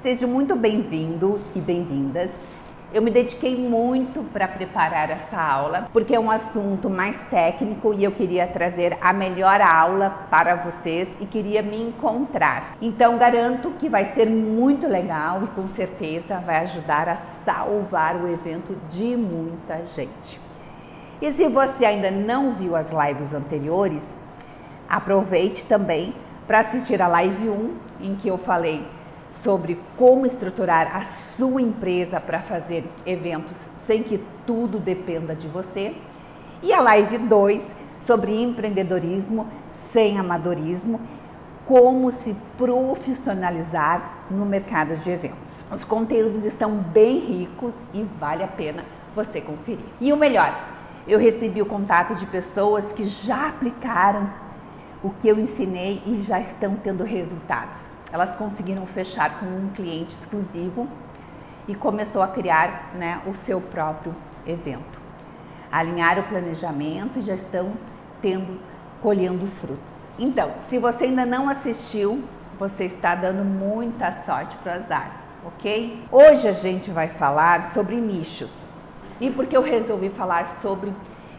Seja muito bem-vindo e bem-vindas. Eu me dediquei muito para preparar essa aula, porque é um assunto mais técnico e eu queria trazer a melhor aula para vocês e queria me encontrar. Então garanto que vai ser muito legal e com certeza vai ajudar a salvar o evento de muita gente. E se você ainda não viu as lives anteriores, aproveite também para assistir a live 1, em que eu falei sobre como estruturar a sua empresa para fazer eventos sem que tudo dependa de você. E a live 2 sobre empreendedorismo sem amadorismo, como se profissionalizar no mercado de eventos. Os conteúdos estão bem ricos e vale a pena você conferir. E o melhor, eu recebi o contato de pessoas que já aplicaram o que eu ensinei e já estão tendo resultados. Elas conseguiram fechar com um cliente exclusivo e começou a criar, o seu próprio evento. Alinharam o planejamento e já estão colhendo os frutos. Então, se você ainda não assistiu, você está dando muita sorte para o azar, ok? Hoje a gente vai falar sobre nichos. E por que eu resolvi falar sobre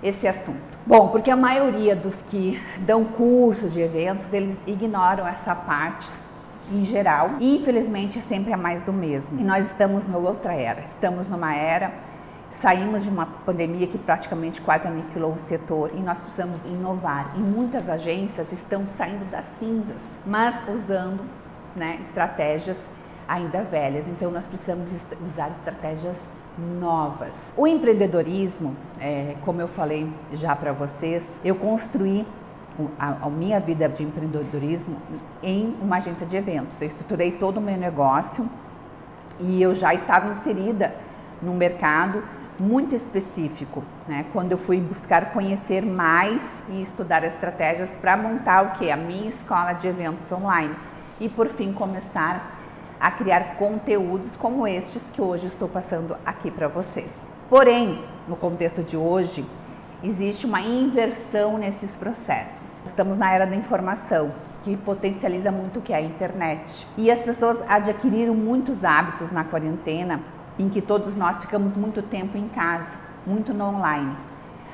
esse assunto? Bom, porque a maioria dos que dão cursos de eventos, eles ignoram essa parte em geral, e infelizmente é sempre a mais do mesmo. E nós estamos numa outra era, estamos numa era, saímos de uma pandemia que praticamente quase aniquilou o setor e nós precisamos inovar. E muitas agências estão saindo das cinzas, mas usando estratégias ainda velhas. Então nós precisamos usar estratégias novas. O empreendedorismo, como eu falei já para vocês, eu construí a minha vida de empreendedorismo em uma agência de eventos. Eu estruturei todo o meu negócio e eu já estava inserida num mercado muito específico, quando eu fui buscar conhecer mais e estudar estratégias para montar o que? A minha escola de eventos online e por fim começar a criar conteúdos como estes que hoje estou passando aqui para vocês. Porém, no contexto de hoje, existe uma inversão nesses processos. Estamos na era da informação, que potencializa muito o que é a internet. E as pessoas adquiriram muitos hábitos na quarentena, em que todos nós ficamos muito tempo em casa, muito no online.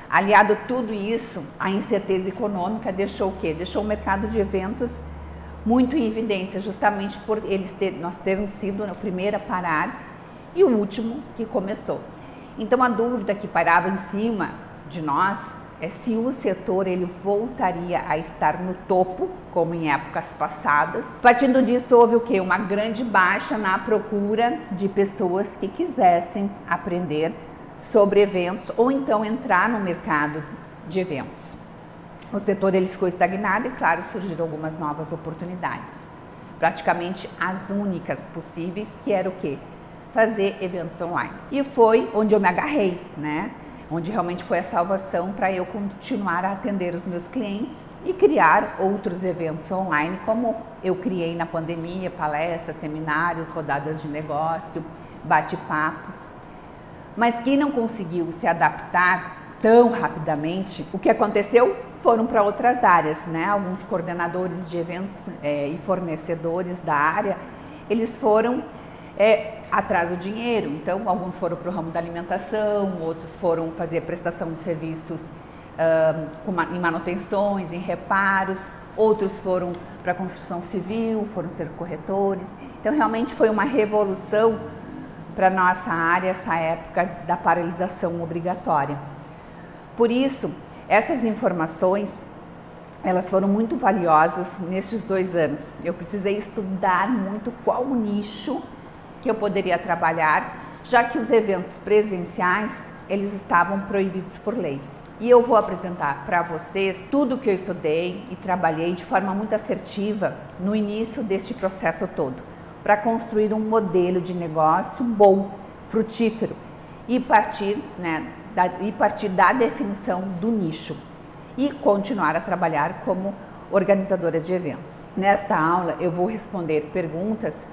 Aliado a tudo isso, a incerteza econômica deixou o quê? Deixou o mercado de eventos muito em evidência, justamente por nós termos sido o primeiro a parar e o último que começou. Então a dúvida que parava em cima de nós é se o setor ele voltaria a estar no topo, como em épocas passadas. Partindo disso, houve o quê? Uma grande baixa na procura de pessoas que quisessem aprender sobre eventos ou então entrar no mercado de eventos. O setor ele ficou estagnado e, claro, surgiram algumas novas oportunidades. Praticamente as únicas possíveis, que era o quê? Fazer eventos online. E foi onde eu me agarrei, onde realmente foi a salvação para eu continuar a atender os meus clientes e criar outros eventos online, como eu criei na pandemia, palestras, seminários, rodadas de negócio, bate-papos. Mas quem não conseguiu se adaptar tão rapidamente, o que aconteceu? Foram para outras áreas, Alguns coordenadores de eventos e fornecedores da área, eles foram atrás do dinheiro. Então, alguns foram para o ramo da alimentação, outros foram fazer prestação de serviços em manutenções, em reparos, outros foram para a construção civil, foram ser corretores. Então, realmente foi uma revolução para a nossa área, essa época da paralisação obrigatória. Por isso, essas informações, elas foram muito valiosas nesses 2 anos. Eu precisei estudar muito qual o nicho que eu poderia trabalhar, já que os eventos presenciais, eles estavam proibidos por lei. E eu vou apresentar para vocês tudo que eu estudei e trabalhei de forma muito assertiva no início deste processo todo, para construir um modelo de negócio bom, frutífero e partir da definição do nicho e continuar a trabalhar como organizadora de eventos. Nesta aula eu vou responder perguntas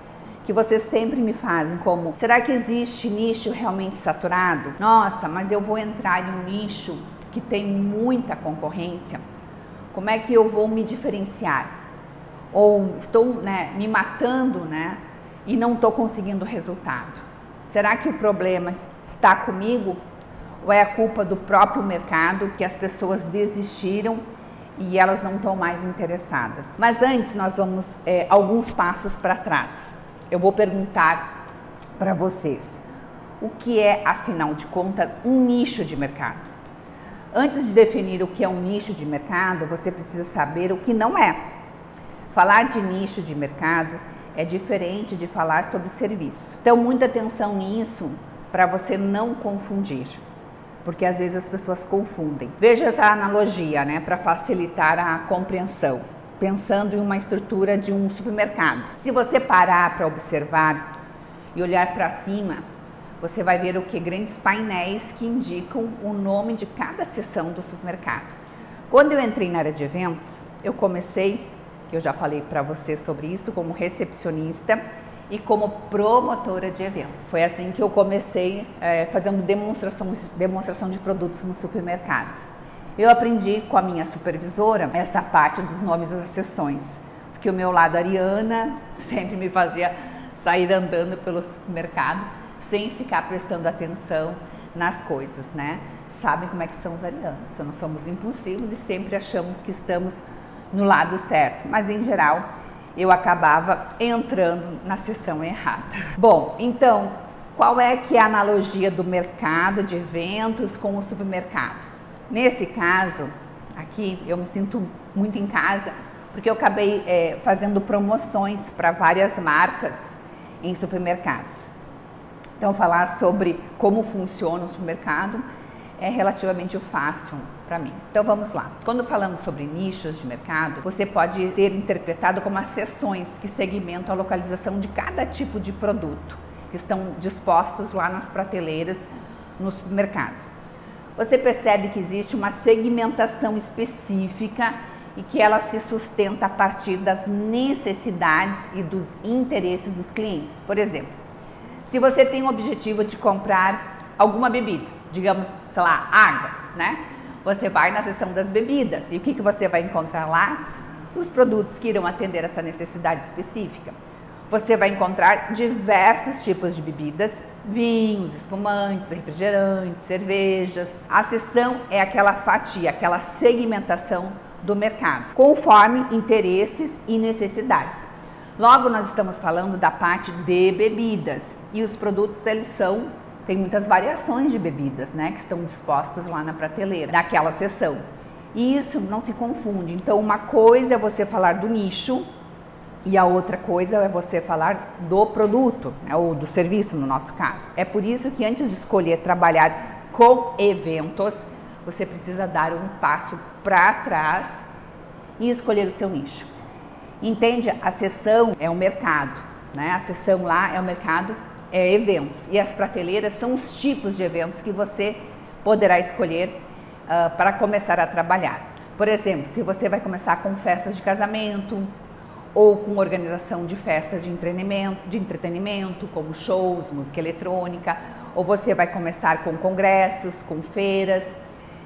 que vocês sempre me fazem, como: será que existe nicho realmente saturado? Nossa, mas eu vou entrar em um nicho que tem muita concorrência, como é que eu vou me diferenciar? Ou estou me matando e não estou conseguindo resultado. Será que o problema está comigo ou é a culpa do próprio mercado, que as pessoas desistiram e elas não estão mais interessadas? Mas antes nós vamos alguns passos para trás. Eu vou perguntar para vocês, o que é, afinal de contas, um nicho de mercado? Antes de definir o que é um nicho de mercado, você precisa saber o que não é. Falar de nicho de mercado é diferente de falar sobre serviço. Então, muita atenção nisso para você não confundir, porque às vezes as pessoas confundem. Veja essa analogia, né, para facilitar a compreensão, pensando em uma estrutura de um supermercado. Se você parar para observar e olhar para cima, você vai ver o que? Grandes painéis que indicam o nome de cada seção do supermercado. Quando eu entrei na área de eventos, eu comecei, que eu já falei para você sobre isso, como recepcionista e como promotora de eventos. Foi assim que eu comecei fazendo demonstração de produtos nos supermercados. Eu aprendi com a minha supervisora essa parte dos nomes das seções, porque o meu lado ariana sempre me fazia sair andando pelo supermercado sem ficar prestando atenção nas coisas, né? Sabem como é que são os arianos, nós somos impulsivos e sempre achamos que estamos no lado certo, mas em geral eu acabava entrando na seção errada. Bom, então, qual é que é a analogia do mercado de eventos com o supermercado? Nesse caso, aqui eu me sinto muito em casa, porque eu acabei fazendo promoções para várias marcas em supermercados. Então, falar sobre como funciona o supermercado é relativamente fácil para mim. Então, vamos lá. Quando falamos sobre nichos de mercado, você pode ter interpretado como as seções que segmentam a localização de cada tipo de produto, que estão dispostos lá nas prateleiras nos supermercados. Você percebe que existe uma segmentação específica e que ela se sustenta a partir das necessidades e dos interesses dos clientes. Por exemplo, se você tem o objetivo de comprar alguma bebida, digamos, sei lá, água, né? Você vai na seção das bebidas e o que você vai encontrar lá? Os produtos que irão atender essa necessidade específica. Você vai encontrar diversos tipos de bebidas, vinhos, espumantes, refrigerantes, cervejas. A seção é aquela fatia, aquela segmentação do mercado, conforme interesses e necessidades. Logo, nós estamos falando da parte de bebidas e os produtos, tem muitas variações de bebidas, né, que estão dispostas lá na prateleira daquela seção. E isso não se confunde. Então, uma coisa é você falar do nicho e a outra coisa é você falar do produto, né, ou do serviço no nosso caso. É por isso que antes de escolher trabalhar com eventos, você precisa dar um passo para trás e escolher o seu nicho. Entende? A seção é o mercado, né? A seção lá é o mercado, é eventos. E as prateleiras são os tipos de eventos que você poderá escolher para começar a trabalhar. Por exemplo, se você vai começar com festas de casamento ou com organização de festas de entretenimento, como shows, música eletrônica, ou você vai começar com congressos, com feiras.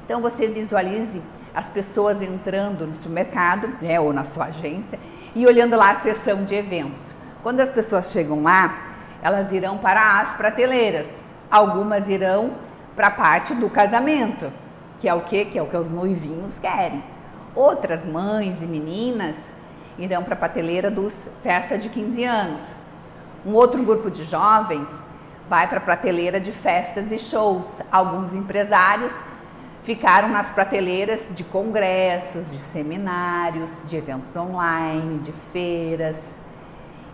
Então você visualize as pessoas entrando no supermercado, né, ou na sua agência, e olhando lá a seção de eventos. Quando as pessoas chegam lá, elas irão para as prateleiras. Algumas irão para a parte do casamento, que é o quê? Que é o que os noivinhos querem. Outras mães e meninas irão para a prateleira dos festa de 15 anos. Um outro grupo de jovens vai para a prateleira de festas e shows. Alguns empresários ficaram nas prateleiras de congressos, de seminários, de eventos online, de feiras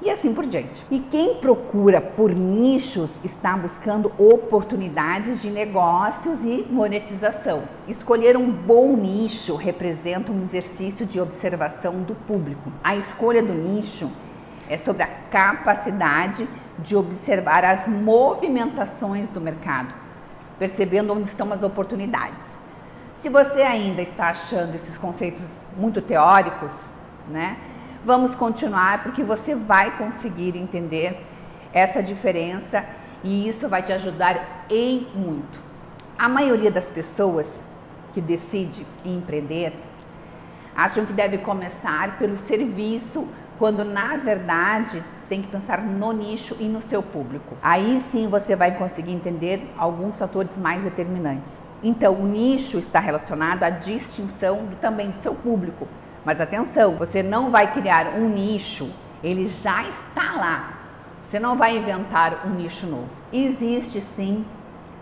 e assim por diante. E quem procura por nichos está buscando oportunidades de negócios e monetização. Escolher um bom nicho representa um exercício de observação do público. A escolha do nicho é sobre a capacidade de observar as movimentações do mercado, percebendo onde estão as oportunidades. Se você ainda está achando esses conceitos muito teóricos, né, vamos continuar porque você vai conseguir entender essa diferença e isso vai te ajudar em muito. A maioria das pessoas que decide empreender acham que deve começar pelo serviço quando na verdade tem que pensar no nicho e no seu público. Aí sim você vai conseguir entender alguns fatores mais determinantes. Então o nicho está relacionado à distinção também do seu público. Mas atenção, você não vai criar um nicho, ele já está lá. Você não vai inventar um nicho novo. Existe sim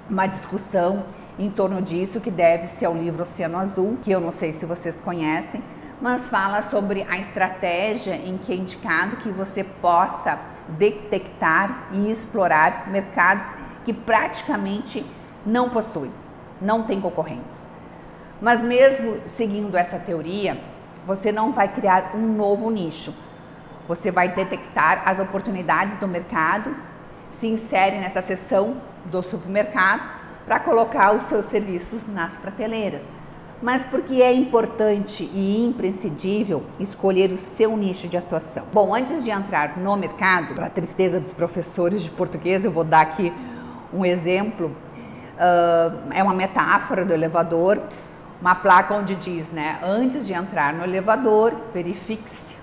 uma discussão em torno disso, que deve-se ao livro Oceano Azul, que eu não sei se vocês conhecem, mas fala sobre a estratégia em que é indicado que você possa detectar e explorar mercados que praticamente não possuem, não tem concorrentes. Mas mesmo seguindo essa teoria, você não vai criar um novo nicho. Você vai detectar as oportunidades do mercado, se insere nessa seção do supermercado para colocar os seus serviços nas prateleiras. Mas por que é importante e imprescindível escolher o seu nicho de atuação? Bom, antes de entrar no mercado, para a tristeza dos professores de português, eu vou dar aqui um exemplo. É uma metáfora do elevador, uma placa onde diz, né, antes de entrar no elevador, verifique-se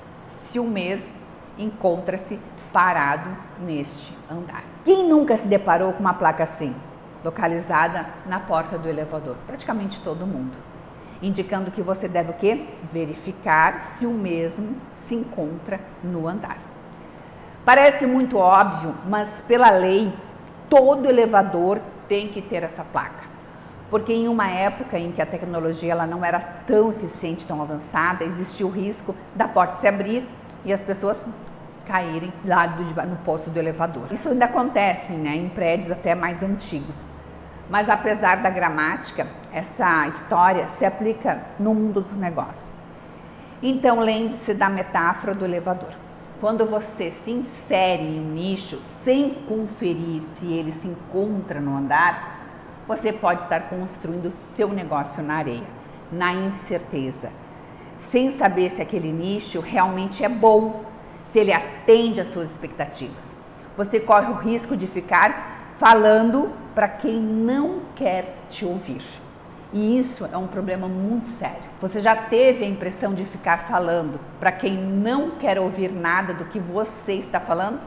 se o mesmo encontra-se parado neste andar. Quem nunca se deparou com uma placa assim, localizada na porta do elevador? Praticamente todo mundo. Indicando que você deve o quê? Verificar se o mesmo se encontra no andar. Parece muito óbvio, mas pela lei, todo elevador tem que ter essa placa. Porque em uma época em que a tecnologia ela não era tão eficiente, tão avançada, existia o risco da porta se abrir e as pessoas caírem lá no posto do elevador. Isso ainda acontece, né, em prédios até mais antigos. Mas apesar da gramática, essa história se aplica no mundo dos negócios. Então lembre-se da metáfora do elevador. Quando você se insere em um nicho sem conferir se ele se encontra no andar, você pode estar construindo seu negócio na areia, na incerteza, sem saber se aquele nicho realmente é bom, se ele atende às suas expectativas. Você corre o risco de ficar falando para quem não quer te ouvir. E isso é um problema muito sério. Você já teve a impressão de ficar falando para quem não quer ouvir nada do que você está falando?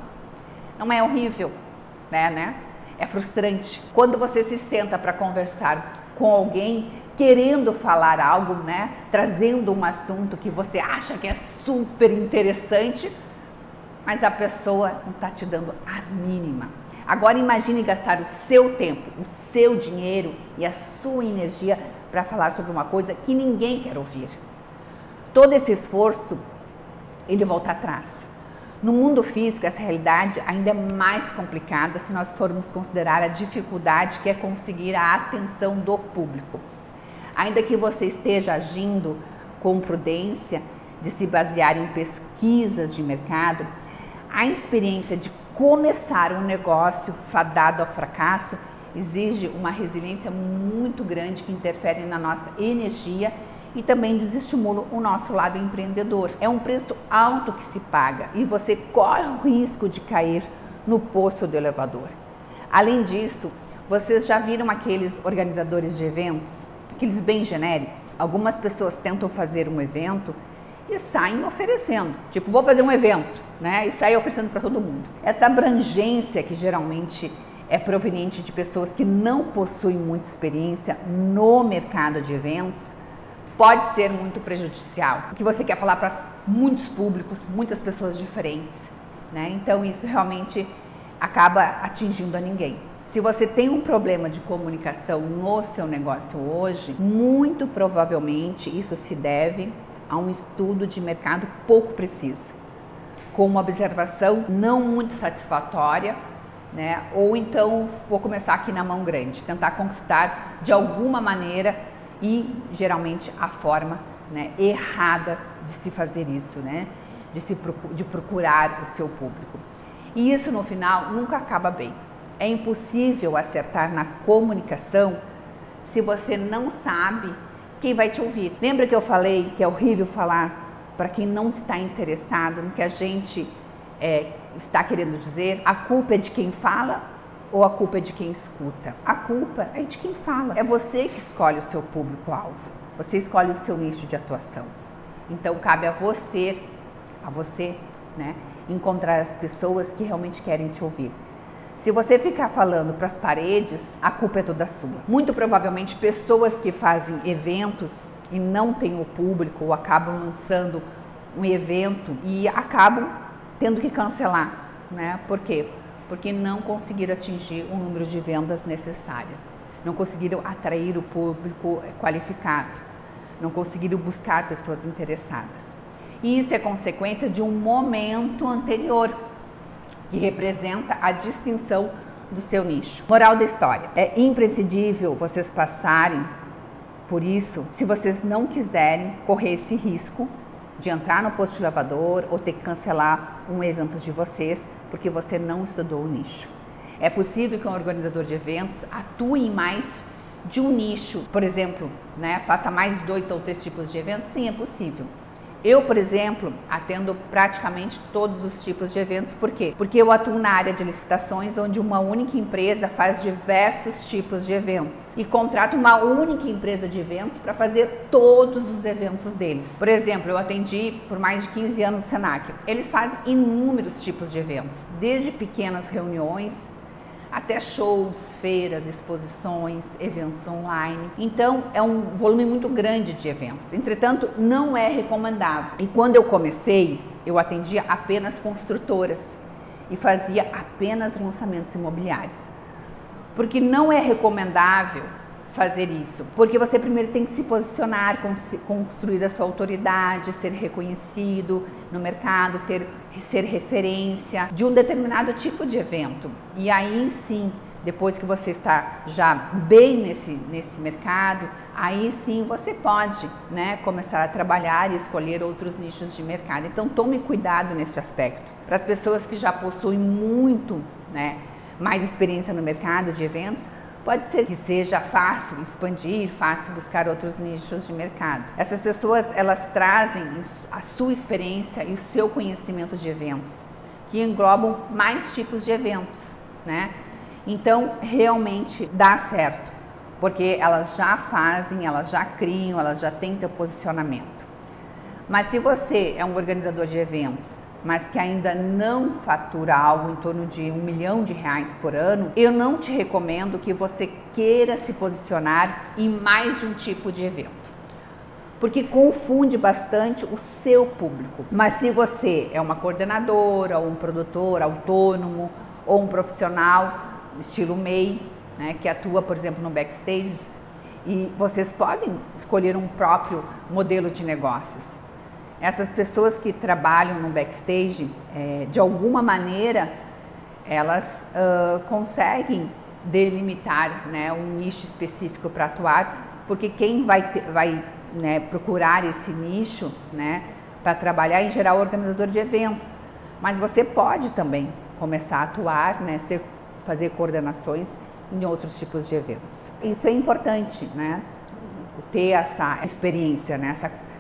Não é horrível, né? É frustrante. Quando você se senta para conversar com alguém querendo falar algo, né? Trazendo um assunto que você acha que é super interessante, mas a pessoa não está te dando a mínima. Agora imagine gastar o seu tempo, o seu dinheiro e a sua energia para falar sobre uma coisa que ninguém quer ouvir. Todo esse esforço, ele volta atrás. No mundo físico, essa realidade ainda é mais complicada se nós formos considerar a dificuldade que é conseguir a atenção do público. Ainda que você esteja agindo com prudência, de se basear em pesquisas de mercado, a experiência de começar um negócio fadado ao fracasso exige uma resiliência muito grande que interfere na nossa energia e também desestimula o nosso lado empreendedor. É um preço alto que se paga e você corre o risco de cair no poço do elevador. Além disso, vocês já viram aqueles organizadores de eventos, aqueles bem genéricos? Algumas pessoas tentam fazer um evento e saem oferecendo, tipo, vou fazer um evento, né? E saem oferecendo para todo mundo. Essa abrangência que geralmente é proveniente de pessoas que não possuem muita experiência no mercado de eventos pode ser muito prejudicial, porque você quer falar para muitos públicos, muitas pessoas diferentes, né? Então isso realmente acaba atingindo a ninguém. Se você tem um problema de comunicação no seu negócio hoje, muito provavelmente isso se deve a um estudo de mercado pouco preciso, com uma observação não muito satisfatória, né? Ou então vou começar aqui na mão grande, tentar conquistar de alguma maneira e geralmente a forma, né, errada de se fazer isso, né? De procurar o seu público. E isso no final nunca acaba bem. É impossível acertar na comunicação se você não sabe quem vai te ouvir. Lembra que eu falei que é horrível falar para quem não está interessado no que a gente está querendo dizer? A culpa é de quem fala ou a culpa é de quem escuta? A culpa é de quem fala. É você que escolhe o seu público-alvo. Você escolhe o seu nicho de atuação. Então cabe a você né? Encontrar as pessoas que realmente querem te ouvir. Se você ficar falando para as paredes, a culpa é toda sua. Muito provavelmente pessoas que fazem eventos e não têm o público ou acabam lançando um evento e acabam tendo que cancelar, né? Por quê? Porque não conseguiram atingir o número de vendas necessário, não conseguiram atrair o público qualificado, não conseguiram buscar pessoas interessadas. E isso é consequência de um momento anterior, que representa a distinção do seu nicho. Moral da história: é imprescindível vocês passarem por isso se vocês não quiserem correr esse risco de entrar no posto de lavador ou ter que cancelar um evento de vocês porque você não estudou o nicho. É possível que um organizador de eventos atue em mais de um nicho, por exemplo, né, faça mais de 2 ou 3 tipos de eventos? Sim, é possível. Eu, por exemplo, atendo praticamente todos os tipos de eventos. Por quê? Porque eu atuo na área de licitações, onde uma única empresa faz diversos tipos de eventos e contrata uma única empresa de eventos para fazer todos os eventos deles. Por exemplo, eu atendi por mais de 15 anos o Senac. Eles fazem inúmeros tipos de eventos, desde pequenas reuniões até shows, feiras, exposições, eventos online. Então, é um volume muito grande de eventos. Entretanto, não é recomendável. E quando eu comecei, eu atendia apenas construtoras e fazia apenas lançamentos imobiliários. Porque não é recomendável fazer isso, porque você primeiro tem que se posicionar, construir a sua autoridade, ser reconhecido no mercado, ser referência de um determinado tipo de evento. E aí sim, depois que você está já bem nesse mercado, aí sim você pode, né, começar a trabalhar e escolher outros nichos de mercado. Então tome cuidado nesse aspecto. Para as pessoas que já possuem muito, né, mais experiência no mercado de eventos, pode ser que seja fácil expandir, fácil buscar outros nichos de mercado. Essas pessoas, elas trazem a sua experiência e o seu conhecimento de eventos, que englobam mais tipos de eventos, né? Então, realmente dá certo, porque elas já fazem, elas já criam, elas já têm seu posicionamento. Mas se você é um organizador de eventos, mas que ainda não fatura algo em torno de R$1 milhão por ano, eu não te recomendo que você queira se posicionar em mais de um tipo de evento, porque confunde bastante o seu público. Mas se você é uma coordenadora, ou um produtor autônomo, ou um profissional estilo MEI, né, que atua, por exemplo, no backstage, e vocês podem escolher um próprio modelo de negócios. Essas pessoas que trabalham no backstage, de alguma maneira, elas conseguem delimitar, né, um nicho específico para atuar, porque quem vai né, procurar esse nicho, né, para trabalhar, em geral, é o organizador de eventos. Mas você pode também começar a atuar, né, fazer coordenações em outros tipos de eventos. Isso é importante, né, ter essa experiência, né,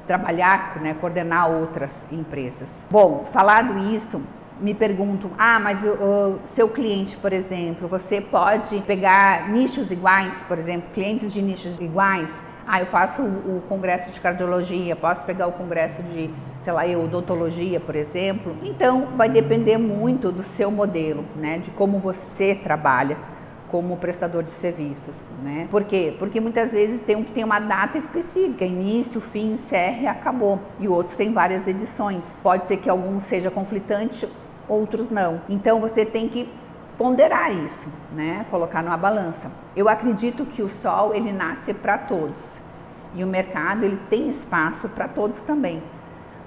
trabalhar, né, coordenar outras empresas. Bom, falado isso, me perguntam, mas o seu cliente, por exemplo, você pode pegar nichos iguais, por exemplo, clientes de nichos iguais? Eu faço o congresso de cardiologia, posso pegar o congresso de, sei lá, odontologia, por exemplo? Então, vai depender muito do seu modelo, né, de como você trabalha como prestador de serviços, né? Por quê? Porque muitas vezes tem um que tem uma data específica, início, fim, encerre e acabou. E outros têm várias edições. Pode ser que alguns seja conflitante, outros não. Então você tem que ponderar isso, né? Colocar numa balança. Eu acredito que o sol, ele nasce para todos. E o mercado, ele tem espaço para todos também.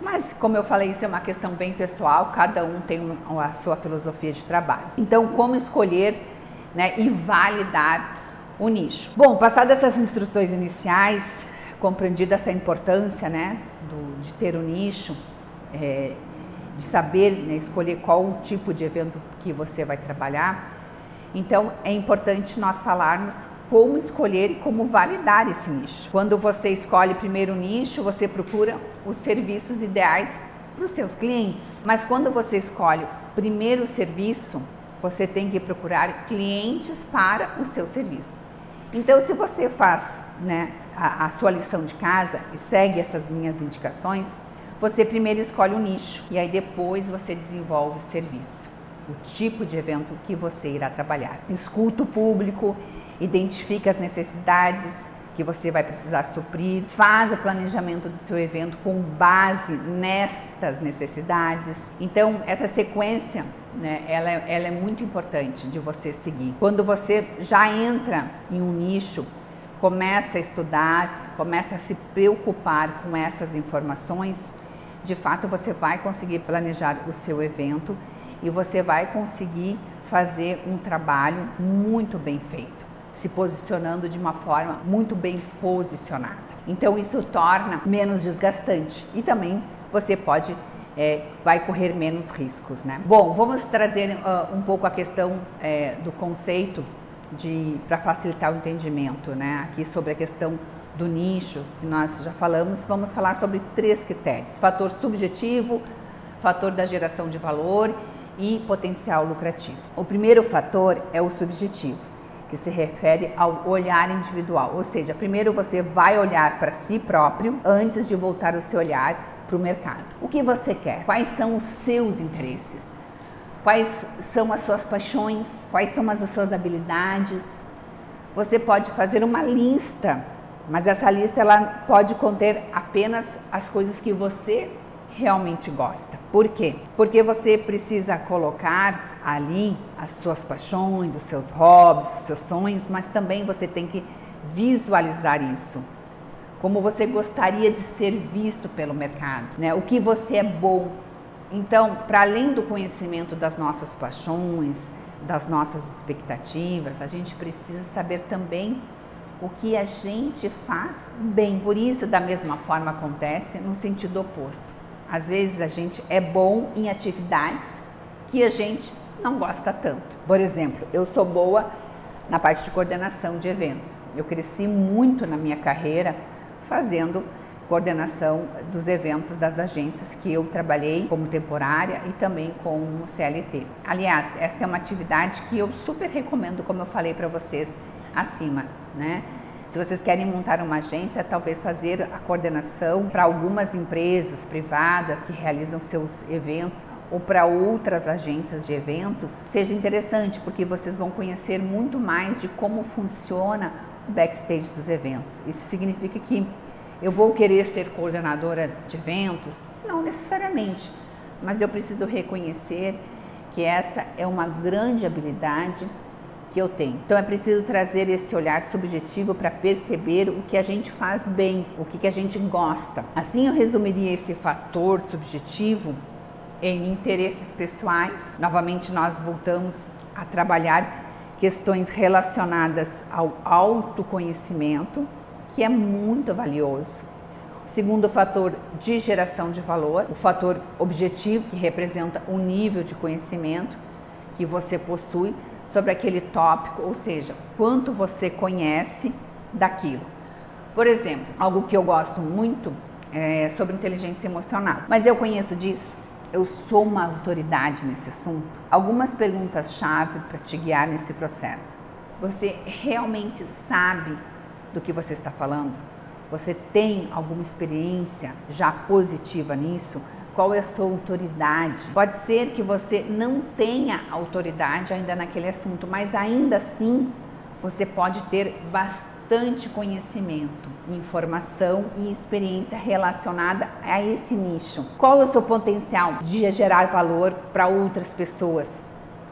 Mas, como eu falei, isso é uma questão bem pessoal, cada um tem a sua filosofia de trabalho. Então, como escolher, né, e validar o nicho. Bom, passadas essas instruções iniciais, compreendida essa importância, né, de ter um nicho, de saber, né, escolher qual o tipo de evento que você vai trabalhar, então é importante nós falarmos como escolher e como validar esse nicho. Quando você escolhe primeiro o nicho, você procura os serviços ideais para os seus clientes. Mas quando você escolhe primeiro o serviço, você tem que procurar clientes para o seu serviço. Então, se você faz, né, a sua lição de casa e segue essas minhas indicações, Você primeiro escolhe o nicho e aí depois você desenvolve o serviço, o tipo de evento que você irá trabalhar. Escuta o público, identifica as necessidades que você vai precisar suprir, faz o planejamento do seu evento com base nestas necessidades. Então, essa sequência, né, ela é muito importante de você seguir. Quando você já entra em um nicho, começa a estudar, começa a se preocupar com essas informações, de fato você vai conseguir planejar o seu evento e você vai conseguir fazer um trabalho muito bem feito, se posicionando de uma forma muito bem posicionada. Então isso torna menos desgastante e também você vai correr menos riscos, né? Bom, vamos trazer um pouco a questão do conceito para facilitar o entendimento, né? Aqui sobre a questão do nicho, que nós já falamos, vamos falar sobre 3 critérios: fator subjetivo, fator da geração de valor e potencial lucrativo. O primeiro fator é o subjetivo, que se refere ao olhar individual, ou seja, primeiro você vai olhar para si próprio antes de voltar o seu olhar para o mercado. O que você quer? Quais são os seus interesses? Quais são as suas paixões? Quais são as suas habilidades? Você pode fazer uma lista, mas essa lista ela pode conter apenas as coisas que você realmente gosta. Por quê? Porque você precisa colocar ali as suas paixões, os seus hobbies, os seus sonhos, mas também você tem que visualizar isso. Como você gostaria de ser visto pelo mercado, né? O que você é bom. Então, para além do conhecimento das nossas paixões, das nossas expectativas, a gente precisa saber também o que a gente faz bem. Por isso, da mesma forma, acontece no sentido oposto. Às vezes a gente é bom em atividades que a gente não gosta tanto. Por exemplo, eu sou boa na parte de coordenação de eventos. Eu cresci muito na minha carreira fazendo coordenação dos eventos das agências que eu trabalhei como temporária e também como CLT. Aliás, essa é uma atividade que eu super recomendo, como eu falei para vocês acima, né? Se vocês querem montar uma agência, talvez fazer a coordenação para algumas empresas privadas que realizam seus eventos ou para outras agências de eventos, seja interessante, porque vocês vão conhecer muito mais de como funciona o backstage dos eventos. Isso significa que eu vou querer ser coordenadora de eventos? Não necessariamente, mas eu preciso reconhecer que essa é uma grande habilidade que eu tenho. Então é preciso trazer esse olhar subjetivo para perceber o que a gente faz bem, o que a gente gosta. Assim eu resumiria esse fator subjetivo em interesses pessoais. Novamente nós voltamos a trabalhar questões relacionadas ao autoconhecimento, que é muito valioso. O segundo fator de geração de valor, o fator objetivo, que representa o nível de conhecimento que você possui sobre aquele tópico, ou seja, quanto você conhece daquilo. Por exemplo, algo que eu gosto muito é sobre inteligência emocional, mas eu conheço disso, eu sou uma autoridade nesse assunto. Algumas perguntas-chave para te guiar nesse processo. Você realmente sabe do que você está falando? Você tem alguma experiência já positiva nisso? Qual é a sua autoridade? Pode ser que você não tenha autoridade ainda naquele assunto, mas ainda assim você pode ter bastante conhecimento, informação e experiência relacionada a esse nicho. Qual é o seu potencial de gerar valor para outras pessoas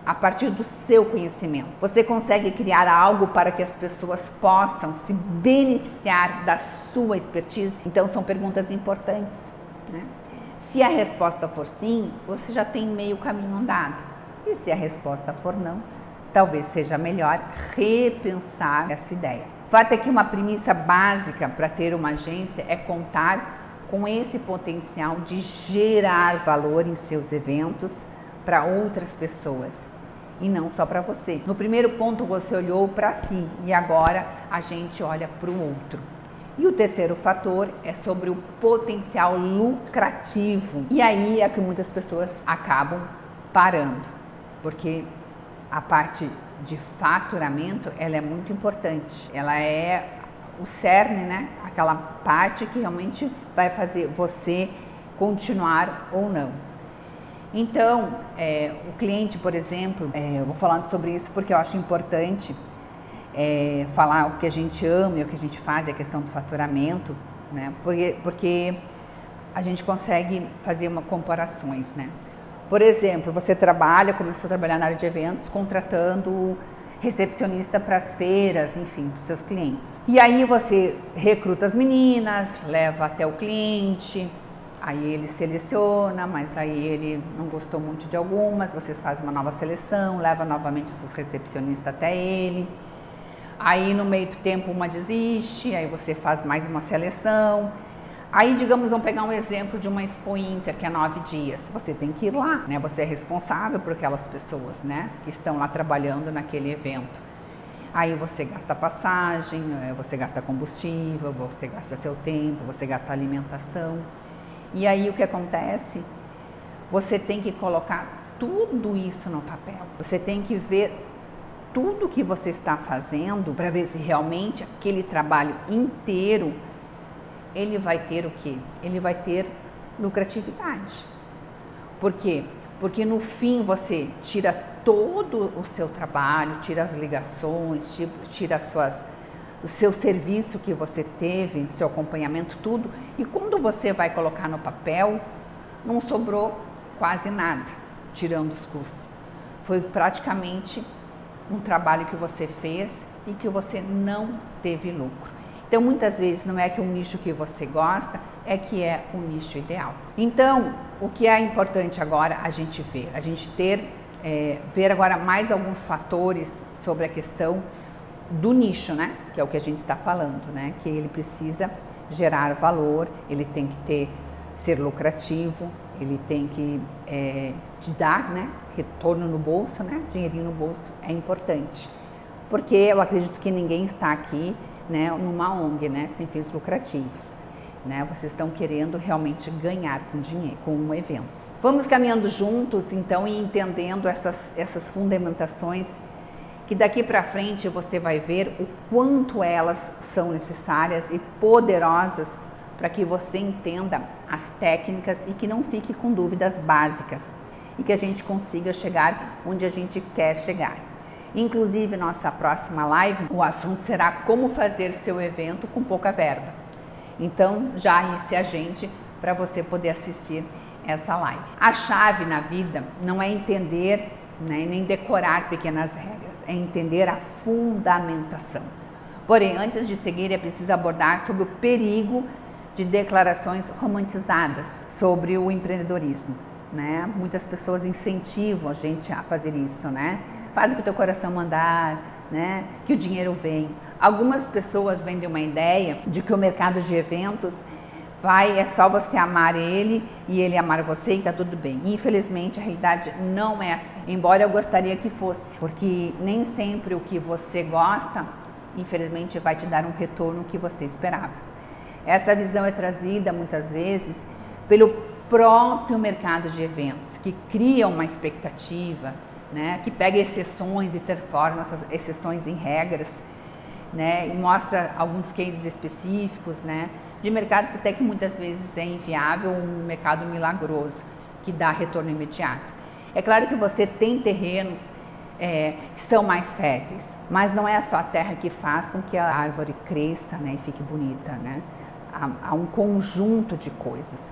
a partir do seu conhecimento? Você consegue criar algo para que as pessoas possam se beneficiar da sua expertise? Então são perguntas importantes, né? Se a resposta for sim, você já tem meio caminho andado. E se a resposta for não, talvez seja melhor repensar essa ideia. O fato é que uma premissa básica para ter uma agência é contar com esse potencial de gerar valor em seus eventos para outras pessoas e não só para você. No primeiro ponto você olhou para si e agora a gente olha para o outro. E o terceiro fator é sobre o potencial lucrativo. E aí é que muitas pessoas acabam parando, porque a parte de faturamento ela é muito importante. Ela é o cerne, né? Aquela parte que realmente vai fazer você continuar ou não. Então, o cliente, por exemplo, eu vou falando sobre isso porque eu acho importante falar o que a gente ama e o que a gente faz, a questão do faturamento, né? Porque a gente consegue fazer comparações, né? Por exemplo, você começou a trabalhar na área de eventos, contratando recepcionista para as feiras, enfim, para os seus clientes. E aí você recruta as meninas, leva até o cliente, aí ele seleciona, mas aí ele não gostou muito de algumas, vocês fazem uma nova seleção, leva novamente essas recepcionistas até ele. Aí no meio do tempo uma desiste, aí você faz mais uma seleção. Aí, digamos, vamos pegar um exemplo de uma Expo Inter, que é 9 dias. Você tem que ir lá, né? Você é responsável por aquelas pessoas, né? Que estão lá trabalhando naquele evento. Aí você gasta passagem, você gasta combustível, você gasta seu tempo, você gasta alimentação. E aí o que acontece? Você tem que colocar tudo isso no papel. Você tem que ver tudo que você está fazendo para ver se realmente aquele trabalho inteiro ele vai ter o quê? Ele vai ter lucratividade. Por quê? Porque no fim você tira todo o seu trabalho, tira as ligações, tira o seu serviço que você teve, seu acompanhamento, tudo. E quando você vai colocar no papel, não sobrou quase nada, tirando os custos. Foi praticamente um trabalho que você fez e que você não teve lucro. Então, muitas vezes não é que um nicho que você gosta, é que é o nicho ideal. Então, o que é importante agora a gente ver? A gente ver agora mais alguns fatores sobre a questão do nicho, né? Que é o que a gente está falando, né? Que ele precisa gerar valor, ele tem que ser lucrativo, ele tem que te dar, né? Retorno no bolso, né? Dinheirinho no bolso é importante. Porque eu acredito que ninguém está aqui, né, numa ONG, né, sem fins lucrativos, né? Vocês estão querendo realmente ganhar com dinheiro, com eventos. Vamos caminhando juntos, então, e entendendo essas fundamentações que daqui para frente você vai ver o quanto elas são necessárias e poderosas para que você entenda as técnicas e que não fique com dúvidas básicas e que a gente consiga chegar onde a gente quer chegar. Inclusive, nossa próxima live, o assunto será como fazer seu evento com pouca verba. Então, já se agende para você poder assistir essa live. A chave na vida não é entender, né, nem decorar pequenas regras, é entender a fundamentação. Porém, antes de seguir, é preciso abordar sobre o perigo de declarações romantizadas sobre o empreendedorismo, né? Muitas pessoas incentivam a gente a fazer isso, né? Faz o que o teu coração mandar, né? Que o dinheiro vem. Algumas pessoas vendem uma ideia de que o mercado de eventos é só você amar ele e ele amar você e tá tudo bem. Infelizmente, a realidade não é assim. Embora eu gostaria que fosse, porque nem sempre o que você gosta, infelizmente, vai te dar um retorno que você esperava. Essa visão é trazida muitas vezes pelo próprio mercado de eventos, que cria uma expectativa, né, que pega exceções e transforma essas exceções em regras, né, e mostra alguns cases específicos, né, de mercados até que muitas vezes é inviável, um mercado milagroso que dá retorno imediato. É claro que você tem terrenos que são mais férteis, mas não é só a terra que faz com que a árvore cresça, né, e fique bonita, né? Há um conjunto de coisas.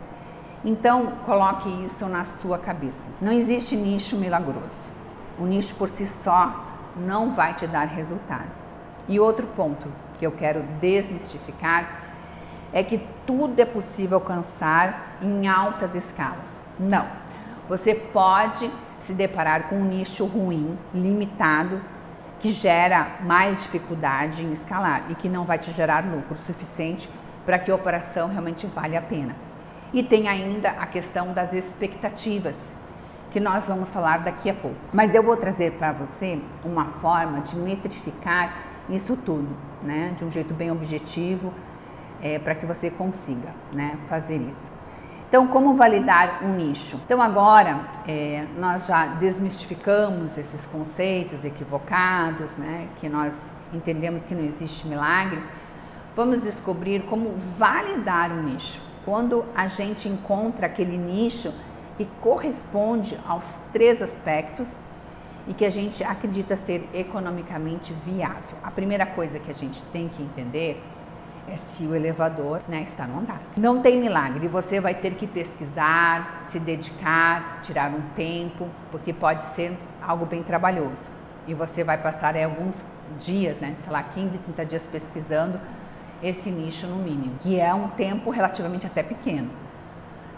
Então, coloque isso na sua cabeça. Não existe nicho milagroso. O nicho por si só não vai te dar resultados. E outro ponto que eu quero desmistificar é que tudo é possível alcançar em altas escalas. Não. Você pode se deparar com um nicho ruim, limitado, que gera mais dificuldade em escalar e que não vai te gerar lucro suficiente para que a operação realmente valha a pena. E tem ainda a questão das expectativas, que nós vamos falar daqui a pouco. Mas eu vou trazer para você uma forma de metrificar isso tudo, né? De um jeito bem objetivo, para que você consiga, né, fazer isso. Então, como validar um nicho? Então, agora nós já desmistificamos esses conceitos equivocados, né, que nós entendemos que não existe milagre. Vamos descobrir como validar um nicho. quando a gente encontra aquele nicho que corresponde aos 3 aspectos e que a gente acredita ser economicamente viável. A primeira coisa que a gente tem que entender é se o elevador, né, está no andar. Não tem milagre, você vai ter que pesquisar, se dedicar, tirar um tempo, porque pode ser algo bem trabalhoso. E você vai passar alguns dias, né, sei lá, 15, 30 dias pesquisando esse nicho no mínimo, que é um tempo relativamente até pequeno.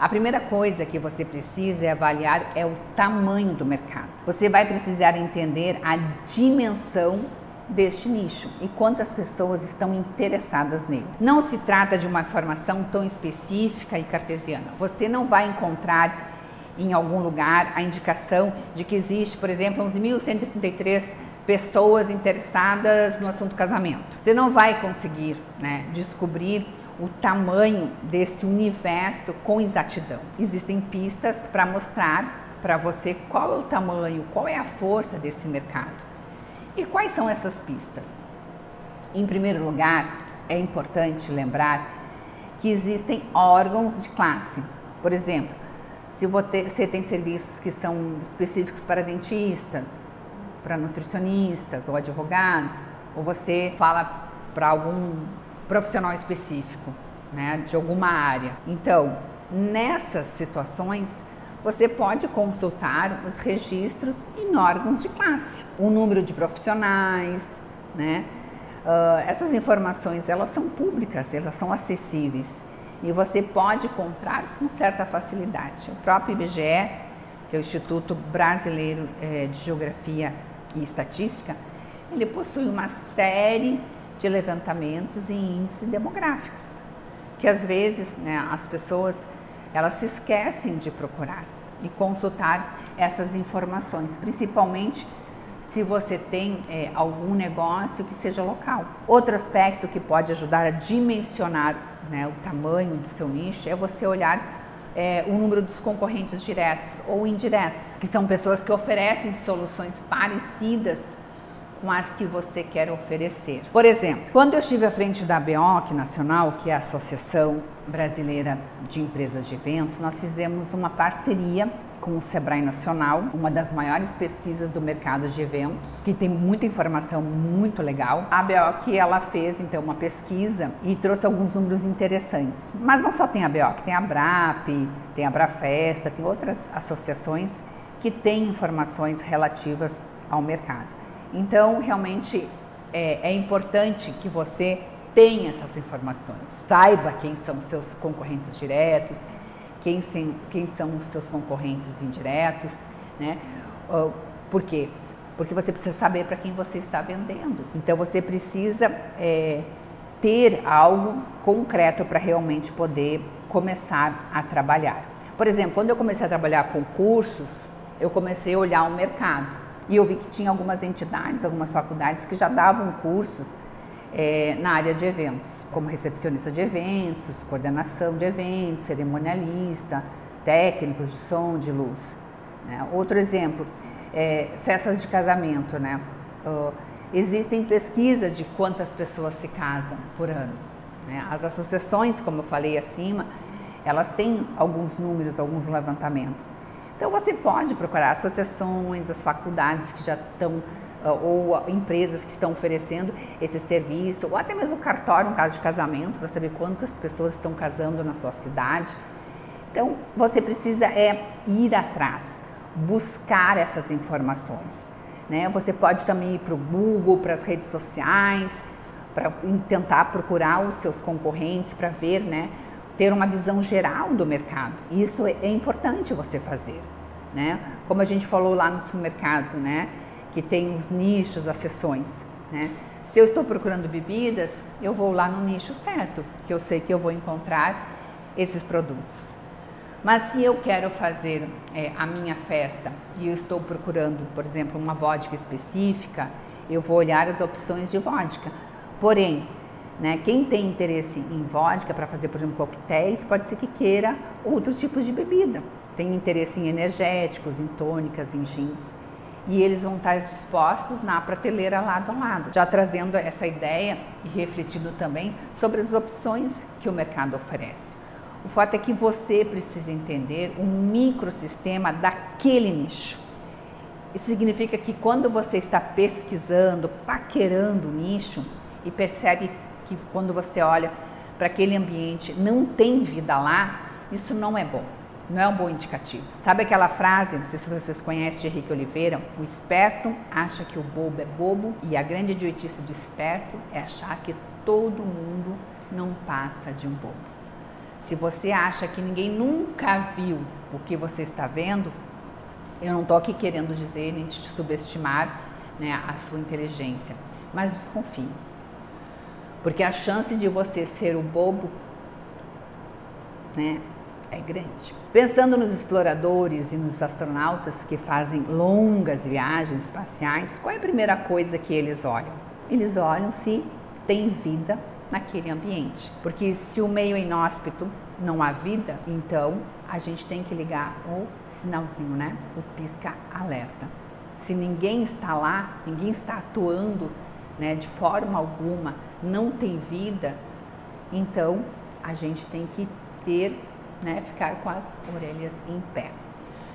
A primeira coisa que você precisa avaliar é o tamanho do mercado. Você vai precisar entender a dimensão deste nicho e quantas pessoas estão interessadas nele. Não se trata de uma informação tão específica e cartesiana. Você não vai encontrar em algum lugar a indicação de que existe, por exemplo, 11.133 pessoas interessadas no assunto casamento. Você não vai conseguir, né, descobrir o tamanho desse universo com exatidão. Existem pistas para mostrar para você qual é o tamanho, qual é a força desse mercado. E quais são essas pistas? Em primeiro lugar, é importante lembrar que existem órgãos de classe. Por exemplo, se você tem serviços que são específicos para dentistas, para nutricionistas ou advogados, ou você fala para algum profissional específico, né, de alguma área. Então, nessas situações, você pode consultar os registros em órgãos de classe, o número de profissionais, né? Essas informações, elas são públicas, elas são acessíveis e você pode encontrar com certa facilidade. O próprio IBGE, que é o Instituto Brasileiro de Geografia e Estatística, ele possui uma série de levantamentos e índices demográficos, que às vezes, né, as pessoas elas se esquecem de procurar e consultar essas informações, principalmente se você tem algum negócio que seja local. Outro aspecto que pode ajudar a dimensionar, né, o tamanho do seu nicho é você olhar o número dos concorrentes diretos ou indiretos, que são pessoas que oferecem soluções parecidas com as que você quer oferecer. Por exemplo, quando eu estive à frente da ABEOC Nacional, que é a Associação Brasileira de Empresas de Eventos, nós fizemos uma parceria com o Sebrae Nacional, uma das maiores pesquisas do mercado de eventos, que tem muita informação muito legal. A ABEOC, ela fez então uma pesquisa e trouxe alguns números interessantes. Mas não só tem a ABEOC, tem a ABRAP, tem a ABRAFESTA, tem outras associações que têm informações relativas ao mercado. Então, realmente, é importante que você tenha essas informações. Saiba quem são seus concorrentes diretos, quem são os seus concorrentes indiretos, né? Por quê? Porque você precisa saber para quem você está vendendo. Então, você precisa ter algo concreto para realmente poder começar a trabalhar. Por exemplo, quando eu comecei a trabalhar com cursos, eu comecei a olhar o mercado. E eu vi que tinha algumas entidades, algumas faculdades que já davam cursos na área de eventos, como recepcionista de eventos, coordenação de eventos, cerimonialista, técnicos de som, de luz. Né? Outro exemplo, festas de casamento. Né? Existem pesquisas de quantas pessoas se casam por ano. Né? As associações, como eu falei acima, elas têm alguns números, alguns levantamentos. Então você pode procurar associações, as faculdades que já estão, ou empresas que estão oferecendo esse serviço, ou até mesmo o cartório, no caso de casamento, para saber quantas pessoas estão casando na sua cidade. Então você precisa ir atrás, buscar essas informações. Né? Você pode também ir para o Google, para as redes sociais, para tentar procurar os seus concorrentes, para ver, né? Ter uma visão geral do mercado. Isso é importante você fazer, né? Como a gente falou lá no supermercado, né? Que tem os nichos, as seções, né? Se eu estou procurando bebidas, eu vou lá no nicho certo, que eu sei que eu vou encontrar esses produtos. Mas se eu quero fazer a minha festa e eu estou procurando, por exemplo, uma vodka específica, eu vou olhar as opções de vodka. Porém, né, quem tem interesse em vodka para fazer, por exemplo, coquetéis, pode ser que queira outros tipos de bebida. Tem interesse em energéticos, em tônicas, em gins. E eles vão estar dispostos na prateleira lado a lado, já trazendo essa ideia e refletindo também sobre as opções que o mercado oferece. O fato é que você precisa entender o microsistema daquele nicho. Isso significa que quando você está pesquisando, paquerando o nicho e percebe que quando você olha para aquele ambiente não tem vida lá, isso não é bom, não é um bom indicativo. Sabe aquela frase, não sei se vocês conhecem, de Henrique Oliveira, o esperto acha que o bobo é bobo e a grande idiotice do esperto é achar que todo mundo não passa de um bobo. Se você acha que ninguém nunca viu o que você está vendo, eu não estou aqui querendo dizer nem te subestimar, né, a sua inteligência, mas desconfie. Porque a chance de você ser o bobo, né, é grande. Pensando nos exploradores e nos astronautas que fazem longas viagens espaciais, qual é a primeira coisa que eles olham? Eles olham se tem vida naquele ambiente. Porque se o meio é inóspito, não há vida, então a gente tem que ligar o sinalzinho, né? O pisca-alerta. Se ninguém está lá, ninguém está atuando, né, de forma alguma, não tem vida, então a gente tem que ter, né, ficar com as orelhas em pé.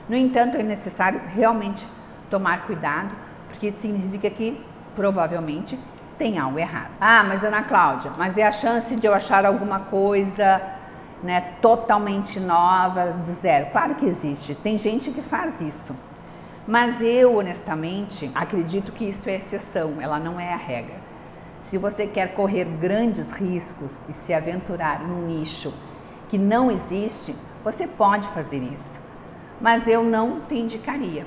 No entanto, é necessário realmente tomar cuidado, porque isso significa que provavelmente tem algo errado. Ah, mas Ana Cláudia, mas é a chance de eu achar alguma coisa, né, totalmente nova, do zero? Claro que existe, tem gente que faz isso, mas eu honestamente acredito que isso é exceção, ela não é a regra. Se você quer correr grandes riscos e se aventurar num nicho que não existe, você pode fazer isso, mas eu não te indicaria.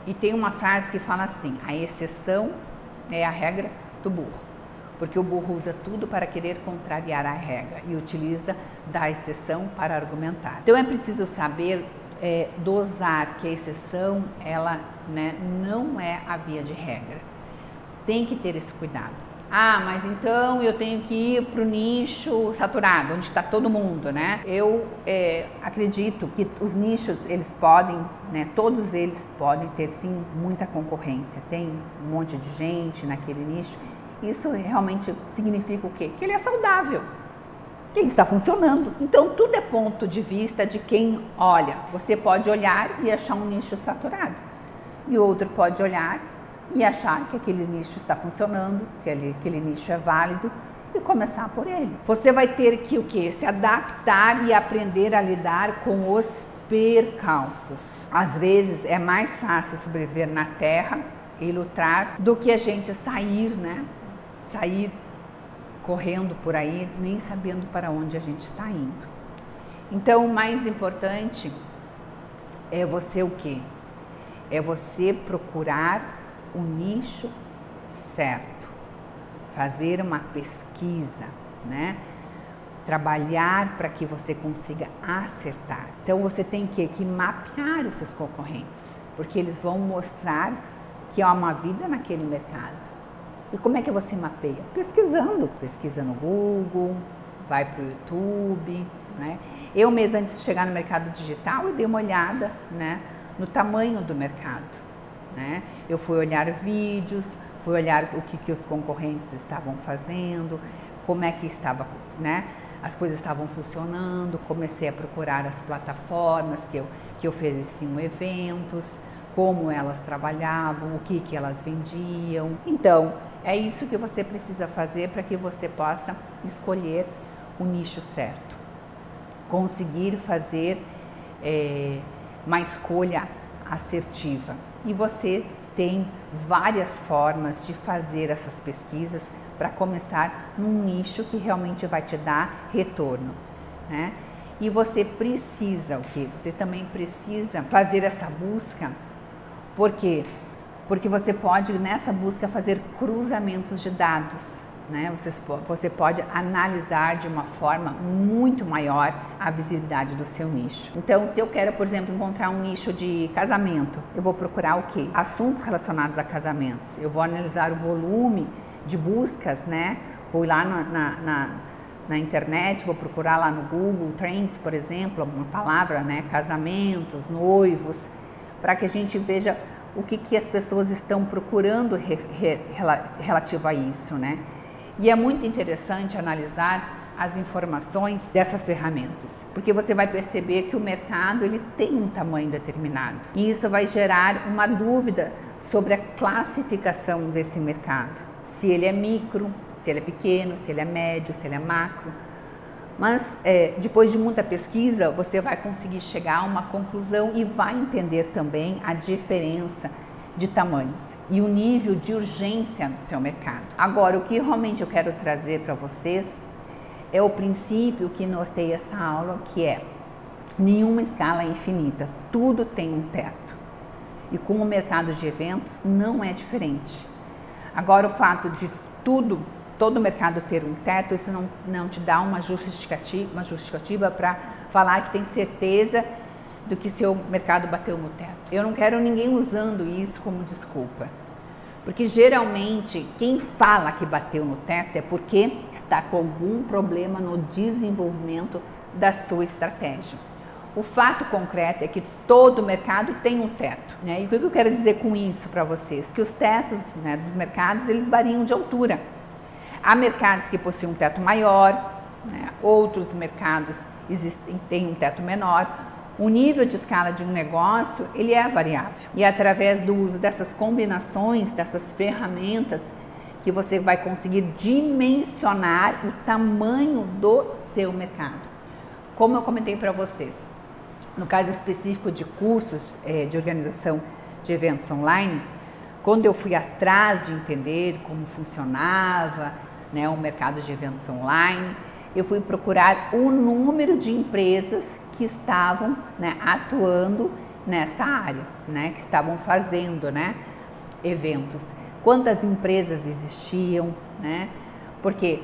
E tem uma frase que fala assim: a exceção é a regra do burro, porque o burro usa tudo para querer contrariar a regra e utiliza da exceção para argumentar. Então é preciso saber dosar que a exceção, ela, né, não é a via de regra. Tem que ter esse cuidado. Ah, mas então eu tenho que ir para o nicho saturado, onde está todo mundo, né? Eu acredito que os nichos, eles podem, né, todos eles podem ter sim muita concorrência. Tem um monte de gente naquele nicho. Isso realmente significa o quê? Que ele é saudável, que ele está funcionando. Então tudo é ponto de vista de quem olha. Você pode olhar e achar um nicho saturado, e outro pode olhar e achar que aquele nicho está funcionando, que aquele nicho é válido e começar por ele. Você vai ter que o quê? Se adaptar e aprender a lidar com os percalços. Às vezes é mais fácil sobreviver na terra e lutar do que a gente sair, né? Sair correndo por aí, nem sabendo para onde a gente está indo. Então o mais importante é você o quê? É você procurar o nicho certo, fazer uma pesquisa, né? Trabalhar para que você consiga acertar. Então você tem que mapear os seus concorrentes, porque eles vão mostrar que há uma vida naquele mercado. E como é que você mapeia? Pesquisando. Pesquisa no Google, vai para o YouTube, né? Eu mesmo, antes de chegar no mercado digital, eu dei uma olhada, né, no tamanho do mercado. Né? Eu fui olhar vídeos, fui olhar o que os concorrentes estavam fazendo, como é que estava, né, as coisas estavam funcionando, comecei a procurar as plataformas que ofereciam eventos, como elas trabalhavam, o que elas vendiam. Então, é isso que você precisa fazer para que você possa escolher o nicho certo, conseguir fazer uma escolha assertiva. E você tem várias formas de fazer essas pesquisas para começar num nicho que realmente vai te dar retorno, né? E você precisa o quê? Você também precisa fazer essa busca. Por quê? Porque você pode, nessa busca, fazer cruzamentos de dados, né? Você pode analisar de uma forma muito maior a visibilidade do seu nicho. Então, se eu quero, por exemplo, encontrar um nicho de casamento, eu vou procurar o quê? Assuntos relacionados a casamentos. Eu vou analisar o volume de buscas, né? Vou lá na internet, vou procurar lá no Google Trends, por exemplo, uma palavra, né? Casamentos, noivos, para que a gente veja o que as pessoas estão procurando relativo a isso, né? E é muito interessante analisar as informações dessas ferramentas, porque você vai perceber que o mercado ele tem um tamanho determinado e isso vai gerar uma dúvida sobre a classificação desse mercado, se ele é micro, se ele é pequeno, se ele é médio, se ele é macro. Mas depois de muita pesquisa você vai conseguir chegar a uma conclusão e vai entender também a diferença de tamanhos e o nível de urgência no seu mercado. Agora, o que realmente eu quero trazer para vocês é o princípio que norteia essa aula, que é: nenhuma escala é infinita, tudo tem um teto. E com o mercado de eventos não é diferente. Agora, o fato de todo mercado ter um teto, isso não te dá uma justificativa para falar que tem certeza do que seu mercado bateu no teto. Eu não quero ninguém usando isso como desculpa, porque geralmente quem fala que bateu no teto é porque está com algum problema no desenvolvimento da sua estratégia. O fato concreto é que todo mercado tem um teto, né? E o que eu quero dizer com isso para vocês? Que os tetos, né, dos mercados, eles variam de altura. Há mercados que possuem um teto maior, né? Outros mercados têm um teto menor. O nível de escala de um negócio, ele é variável. E através do uso dessas combinações, dessas ferramentas, que você vai conseguir dimensionar o tamanho do seu mercado. Como eu comentei para vocês, no caso específico de cursos de organização de eventos online, quando eu fui atrás de entender como funcionava, né, o mercado de eventos online, eu fui procurar o número de empresas que estavam, né, atuando nessa área, né, que estavam fazendo, né, eventos. Quantas empresas existiam, né? Por quê?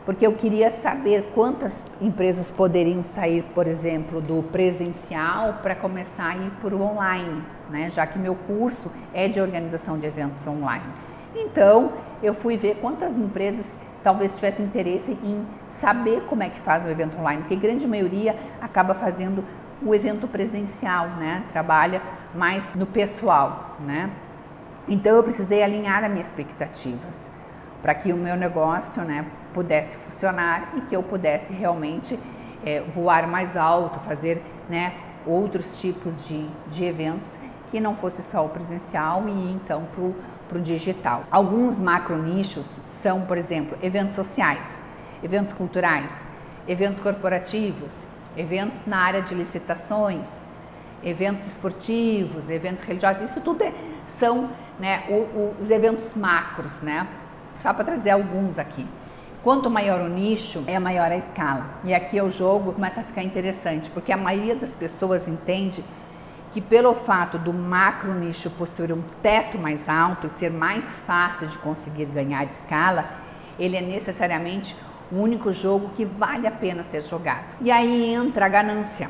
Porque eu queria saber quantas empresas poderiam sair, por exemplo, do presencial para começar a ir para o online, né? Já que meu curso é de organização de eventos online. Então, eu fui ver quantas empresas talvez tivessem interesse em saber como é que faz o evento online, porque a grande maioria acaba fazendo o evento presencial, né? Trabalha mais no pessoal, né? Então, eu precisei alinhar as minhas expectativas para que o meu negócio, né, pudesse funcionar e que eu pudesse realmente voar mais alto, fazer, né, outros tipos de eventos que não fosse só o presencial e ir então para o digital. Alguns macro nichos são, por exemplo, eventos sociais, eventos culturais, eventos corporativos, eventos na área de licitações, eventos esportivos, eventos religiosos. Isso tudo são, né, os eventos macros, né? Só para trazer alguns aqui. Quanto maior o nicho, é maior a escala. E aqui o jogo começa a ficar interessante, porque a maioria das pessoas entende que pelo fato do macro nicho possuir um teto mais alto e ser mais fácil de conseguir ganhar de escala, ele é necessariamente o único jogo que vale a pena ser jogado. E aí entra a ganância,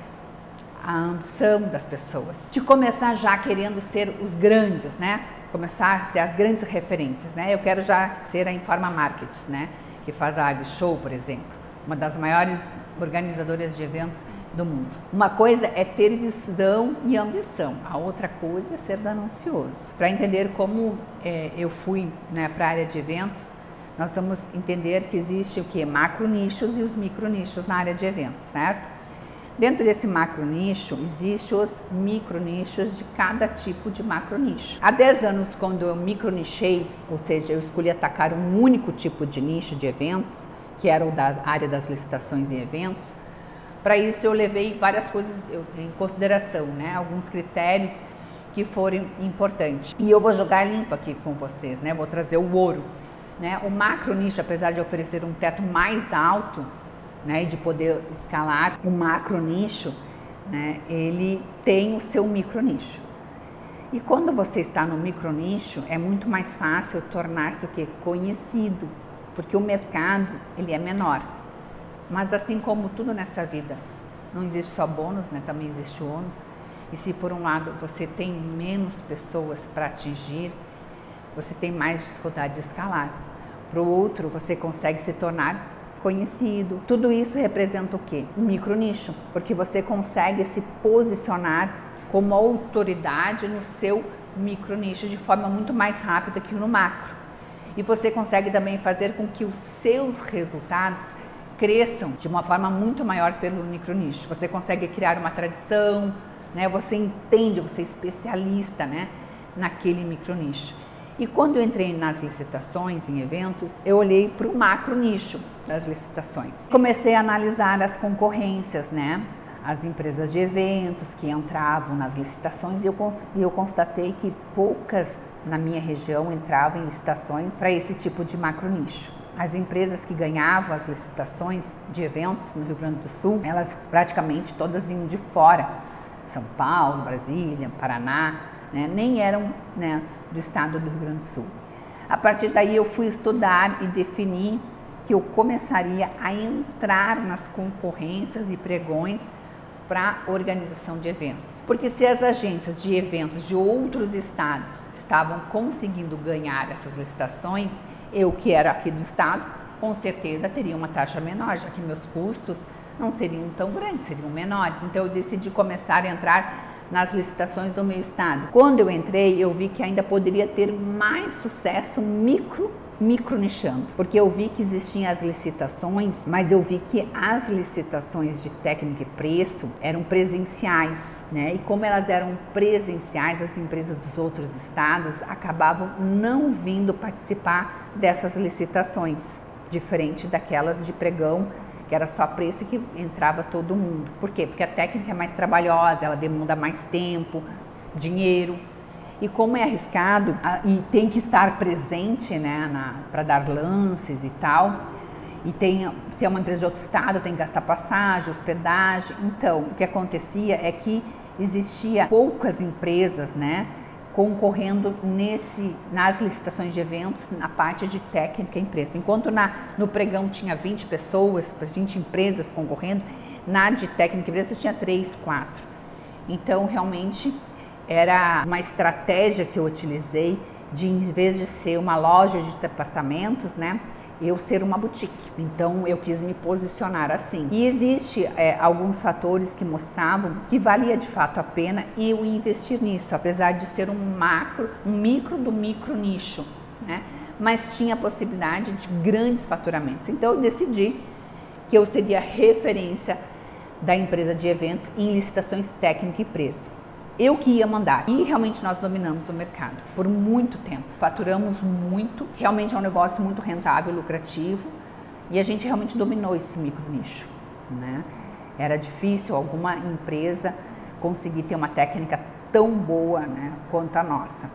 a ambição das pessoas, de começar já querendo ser os grandes, né? Começar a ser as grandes referências, né? Eu quero já ser a Informa Markets, né? Que faz a AgShow, por exemplo, uma das maiores organizadoras de eventos do mundo. Uma coisa é ter visão e ambição, a outra coisa é ser ganancioso. Para entender como eu fui, né, para a área de eventos, nós vamos entender que existe o que? Macro nichos e os micro nichos na área de eventos, certo? Dentro desse macro nicho, existem os micro nichos de cada tipo de macro nicho. Há 10 anos, quando eu micro nichei, ou seja, eu escolhi atacar um único tipo de nicho de eventos, que era o da área das licitações e eventos, para isso eu levei várias coisas em consideração, né? Alguns critérios que foram importantes. E eu vou jogar limpo aqui com vocês, né? Vou trazer o ouro, né? O macro nicho, apesar de oferecer um teto mais alto, né, e de poder escalar o macro nicho, né, ele tem o seu micro nicho. E quando você está no micro nicho, é muito mais fácil tornar-se o quê? Conhecido, porque o mercado ele é menor. Mas assim como tudo nessa vida, não existe só bônus, né, também existe ônus. E se por um lado você tem menos pessoas para atingir, você tem mais dificuldade de escalar. Para o outro, você consegue se tornar conhecido. Tudo isso representa o quê? Um micro nicho, porque você consegue se posicionar como autoridade no seu micro nicho de forma muito mais rápida que no macro. E você consegue também fazer com que os seus resultados cresçam de uma forma muito maior pelo micronicho. Você consegue criar uma tradição, né? Você entende, você é especialista, né, naquele micronicho. E quando eu entrei nas licitações, em eventos, eu olhei para o macro nicho das licitações. Comecei a analisar as concorrências, né? As empresas de eventos que entravam nas licitações, e eu constatei que poucas na minha região entravam em licitações para esse tipo de macro nicho. As empresas que ganhavam as licitações de eventos no Rio Grande do Sul, elas praticamente todas vinham de fora. São Paulo, Brasília, Paraná, né? Nem eram, né, do estado do Rio Grande do Sul. A partir daí eu fui estudar e definir que eu começaria a entrar nas concorrências e pregões para organização de eventos. Porque se as agências de eventos de outros estados estavam conseguindo ganhar essas licitações, eu que era aqui do estado, com certeza teria uma taxa menor, já que meus custos não seriam tão grandes, seriam menores. Então eu decidi começar a entrar nas licitações do meu estado. Quando eu entrei, eu vi que ainda poderia ter mais sucesso micro nichando, porque eu vi que existiam as licitações, mas eu vi que as licitações de técnica e preço eram presenciais, né? E como elas eram presenciais, as empresas dos outros estados acabavam não vindo participar dessas licitações, diferente daquelas de pregão, que era só preço que entrava todo mundo. Por quê? Porque a técnica é mais trabalhosa, ela demanda mais tempo, dinheiro. E como é arriscado e tem que estar presente, né, para dar lances e tal, e se é uma empresa de outro estado, tem que gastar passagem, hospedagem. Então, o que acontecia é que existia poucas empresas, né, concorrendo nas licitações de eventos na parte de técnica e preço. Enquanto no pregão tinha 20 pessoas, 20 empresas concorrendo, na de técnica e preço tinha 3, 4. Então, realmente, era uma estratégia que eu utilizei de, em vez de ser uma loja de departamentos, né, eu ser uma boutique. Então eu quis me posicionar assim. E existe alguns fatores que mostravam que valia de fato a pena eu investir nisso, apesar de ser um micro do micro nicho, né, mas tinha a possibilidade de grandes faturamentos. Então eu decidi que eu seria referência da empresa de eventos em licitações técnica e preço. Eu que ia mandar. E realmente nós dominamos o mercado por muito tempo. Faturamos muito. Realmente é um negócio muito rentável, lucrativo. E a gente realmente dominou esse micro nicho, né? Era difícil alguma empresa conseguir ter uma técnica tão boa, né, quanto a nossa.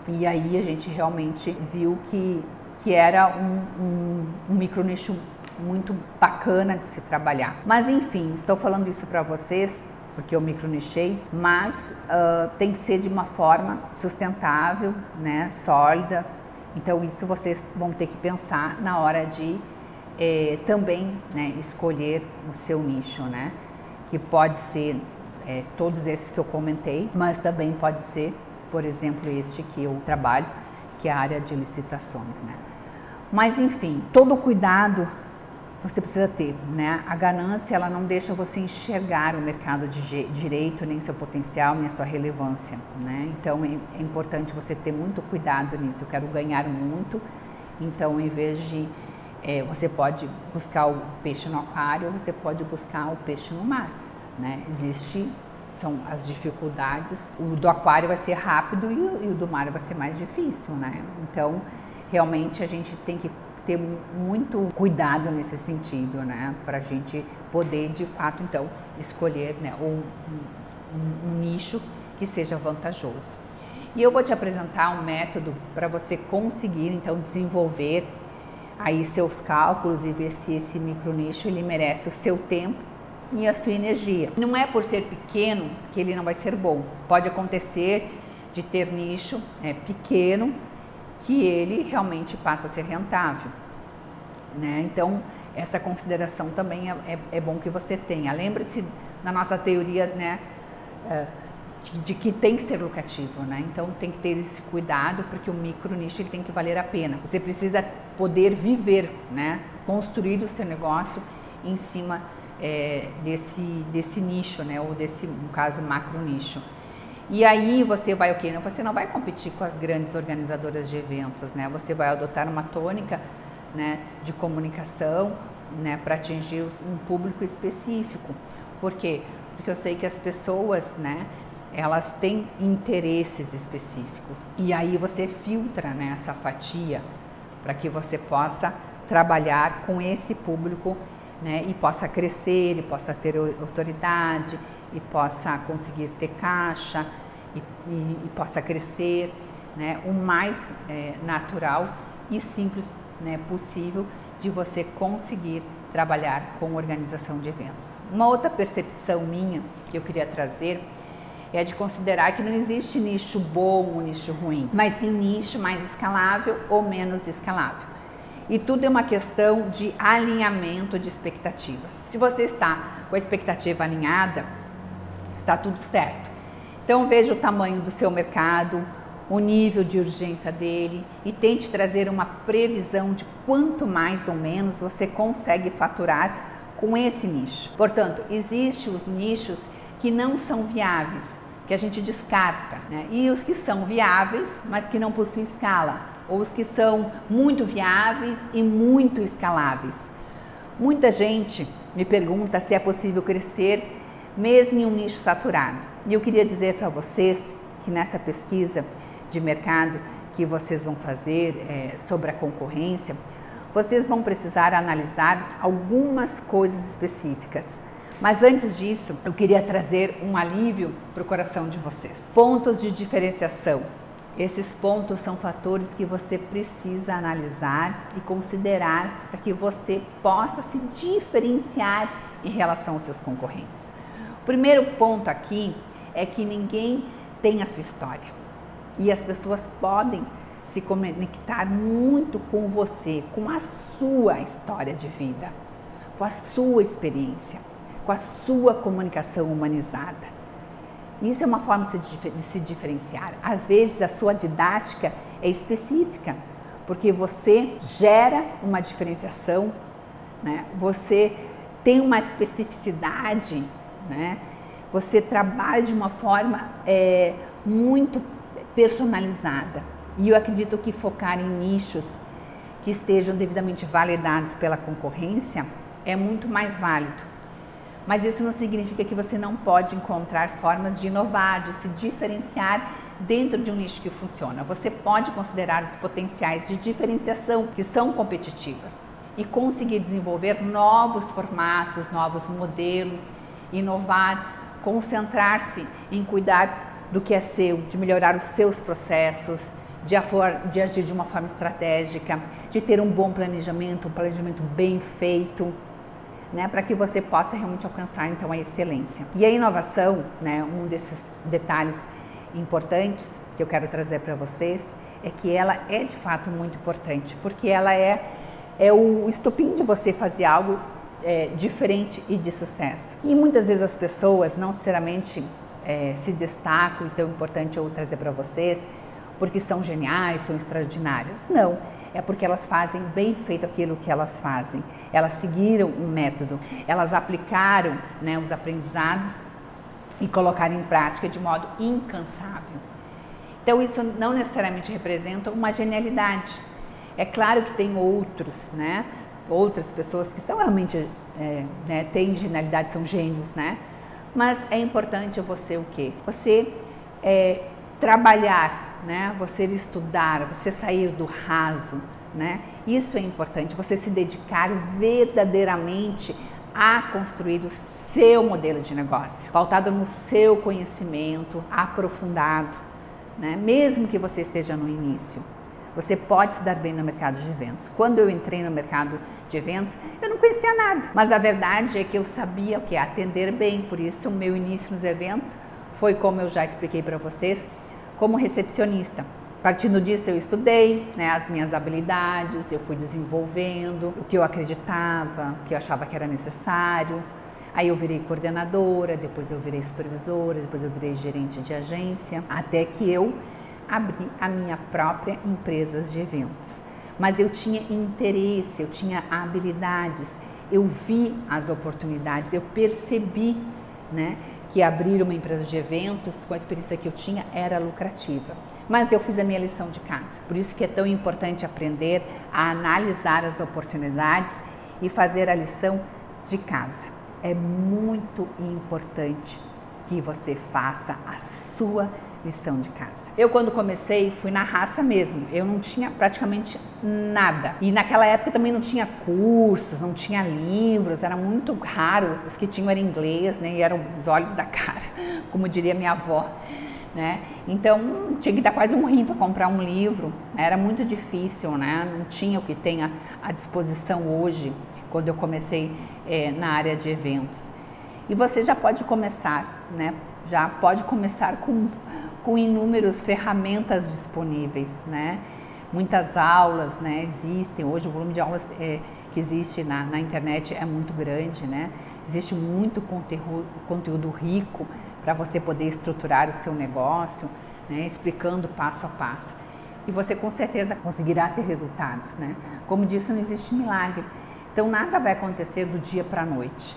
E aí a gente realmente viu que era um micro nicho muito bacana de se trabalhar. Mas enfim, estou falando isso para vocês porque eu micronichei, mas tem que ser de uma forma sustentável, né, sólida. Então isso vocês vão ter que pensar na hora de também, né, escolher o seu nicho, né, que pode ser todos esses que eu comentei, mas também pode ser, por exemplo, este que eu trabalho, que é a área de licitações, né. Mas enfim, todo cuidado você precisa ter, né? A ganância, ela não deixa você enxergar o mercado de direito, nem seu potencial, nem a sua relevância, né? Então é importante você ter muito cuidado nisso. Eu quero ganhar muito, então em vez de você pode buscar o peixe no aquário, você pode buscar o peixe no mar, né? São as dificuldades. O do aquário vai ser rápido e o do mar vai ser mais difícil, né? Então realmente a gente tem que ter muito cuidado nesse sentido, né, para a gente poder de fato então escolher, né, um nicho que seja vantajoso. E eu vou te apresentar um método para você conseguir então desenvolver aí seus cálculos e ver se esse micro nicho ele merece o seu tempo e a sua energia. Não é por ser pequeno que ele não vai ser bom. Pode acontecer de ter nicho pequeno que ele realmente passa a ser rentável, né? Então, essa consideração também é bom que você tenha. Lembre-se da nossa teoria, né, de que tem que ser lucrativo, né? Então, tem que ter esse cuidado, porque o micro nicho ele tem que valer a pena. Você precisa poder viver, né, construir o seu negócio em cima desse nicho, né, ou desse, no caso, macro nicho. E aí você vai o quê? Você não vai competir com as grandes organizadoras de eventos, né? Você vai adotar uma tônica, né, de comunicação, né, para atingir um público específico. Por quê? Porque eu sei que as pessoas, né, elas têm interesses específicos. E aí você filtra, né, essa fatia para que você possa trabalhar com esse público, né, e possa crescer, e possa ter autoridade, e possa conseguir ter caixa, e possa crescer, né, o mais natural e simples, né, possível de você conseguir trabalhar com organização de eventos. Uma outra percepção minha que eu queria trazer é de considerar que não existe nicho bom ou nicho ruim, mas sim nicho mais escalável ou menos escalável. E tudo é uma questão de alinhamento de expectativas. Se você está com a expectativa alinhada, está tudo certo. Então veja o tamanho do seu mercado, o nível de urgência dele e tente trazer uma previsão de quanto mais ou menos você consegue faturar com esse nicho. Portanto, existem os nichos que não são viáveis, que a gente descarta, né? E os que são viáveis, mas que não possuem escala, ou os que são muito viáveis e muito escaláveis. Muita gente me pergunta se é possível crescer mesmo em um nicho saturado. E eu queria dizer para vocês que nessa pesquisa de mercado que vocês vão fazer sobre a concorrência, vocês vão precisar analisar algumas coisas específicas. Mas antes disso, eu queria trazer um alívio para o coração de vocês. Pontos de diferenciação. Esses pontos são fatores que você precisa analisar e considerar para que você possa se diferenciar em relação aos seus concorrentes. O primeiro ponto aqui é que ninguém tem a sua história. E as pessoas podem se conectar muito com você, com a sua história de vida, com a sua experiência, com a sua comunicação humanizada. Isso é uma forma de se diferenciar. Às vezes a sua didática é específica, porque você gera uma diferenciação, né? Você tem uma especificidade, né? Você trabalha de uma forma muito personalizada. E eu acredito que focar em nichos que estejam devidamente validados pela concorrência é muito mais válido. Mas isso não significa que você não pode encontrar formas de inovar, de se diferenciar dentro de um nicho que funciona. Você pode considerar os potenciais de diferenciação que são competitivas e conseguir desenvolver novos formatos, novos modelos, inovar, concentrar-se em cuidar do que é seu, de melhorar os seus processos, de agir de uma forma estratégica, de ter um bom planejamento, um planejamento bem feito, né, para que você possa realmente alcançar então a excelência. E a inovação, né, um desses detalhes importantes que eu quero trazer para vocês é que ela é de fato muito importante, porque ela é o estopim de você fazer algo diferente e de sucesso. E muitas vezes as pessoas não necessariamente se destacam, isso é importante eu trazer para vocês, porque são geniais, são extraordinárias. Não, é porque elas fazem bem feito aquilo que elas fazem. Elas seguiram um método, elas aplicaram, né, os aprendizados e colocaram em prática de modo incansável. Então isso não necessariamente representa uma genialidade. É claro que tem outros, né, outras pessoas que são realmente, né, têm genialidade, são gênios, né? Mas é importante você o quê? Você trabalhar, né? Você estudar, você sair do raso, né? Isso é importante, você se dedicar verdadeiramente a construir o seu modelo de negócio, pautado no seu conhecimento aprofundado, né? Mesmo que você esteja no início, você pode se dar bem no mercado de eventos. Quando eu entrei no mercado de eventos, eu não conhecia nada, mas a verdade é que eu sabia o que é atender bem, por isso o meu início nos eventos foi, como eu já expliquei para vocês, como recepcionista. Partindo disso eu estudei, né, as minhas habilidades, eu fui desenvolvendo o que eu acreditava, o que eu achava que era necessário. Aí eu virei coordenadora, depois eu virei supervisora, depois eu virei gerente de agência, até que eu abri a minha própria empresa de eventos. Mas eu tinha interesse, eu tinha habilidades, eu vi as oportunidades, eu percebi, né, que abrir uma empresa de eventos com a experiência que eu tinha era lucrativa. Mas eu fiz a minha lição de casa. Por isso que é tão importante aprender a analisar as oportunidades e fazer a lição de casa. É muito importante que você faça a sua lição de casa. Eu, quando comecei, fui na raça mesmo. Eu não tinha praticamente nada. E naquela época também não tinha cursos, não tinha livros, era muito raro. Os que tinham era inglês, né? E eram os olhos da cara, como diria minha avó, né? Então, tinha que dar quase um rim para comprar um livro. Era muito difícil, né? Não tinha o que tem à disposição hoje, quando eu comecei na área de eventos. E você já pode começar, né? Já pode começar com inúmeras ferramentas disponíveis, né? Muitas aulas, né, existem. Hoje o volume de aulas que existe na internet é muito grande, né? Existe muito conteúdo rico para você poder estruturar o seu negócio, né, explicando passo a passo. E você com certeza conseguirá ter resultados, né? Como disse, não existe milagre. Então nada vai acontecer do dia para a noite.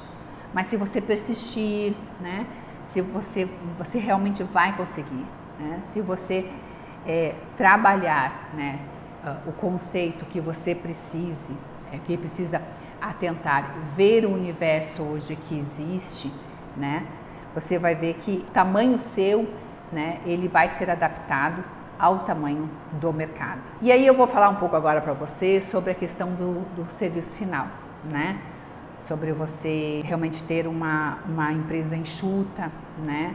Mas se você persistir, né? Se você realmente vai conseguir, né? Se você trabalhar, né, o conceito que você que precisa atentar, ver o universo hoje que existe, né? Você vai ver que o tamanho seu, né, ele vai ser adaptado ao tamanho do mercado. E aí eu vou falar um pouco agora para você sobre a questão do serviço final, né? Sobre você realmente ter uma empresa enxuta, né?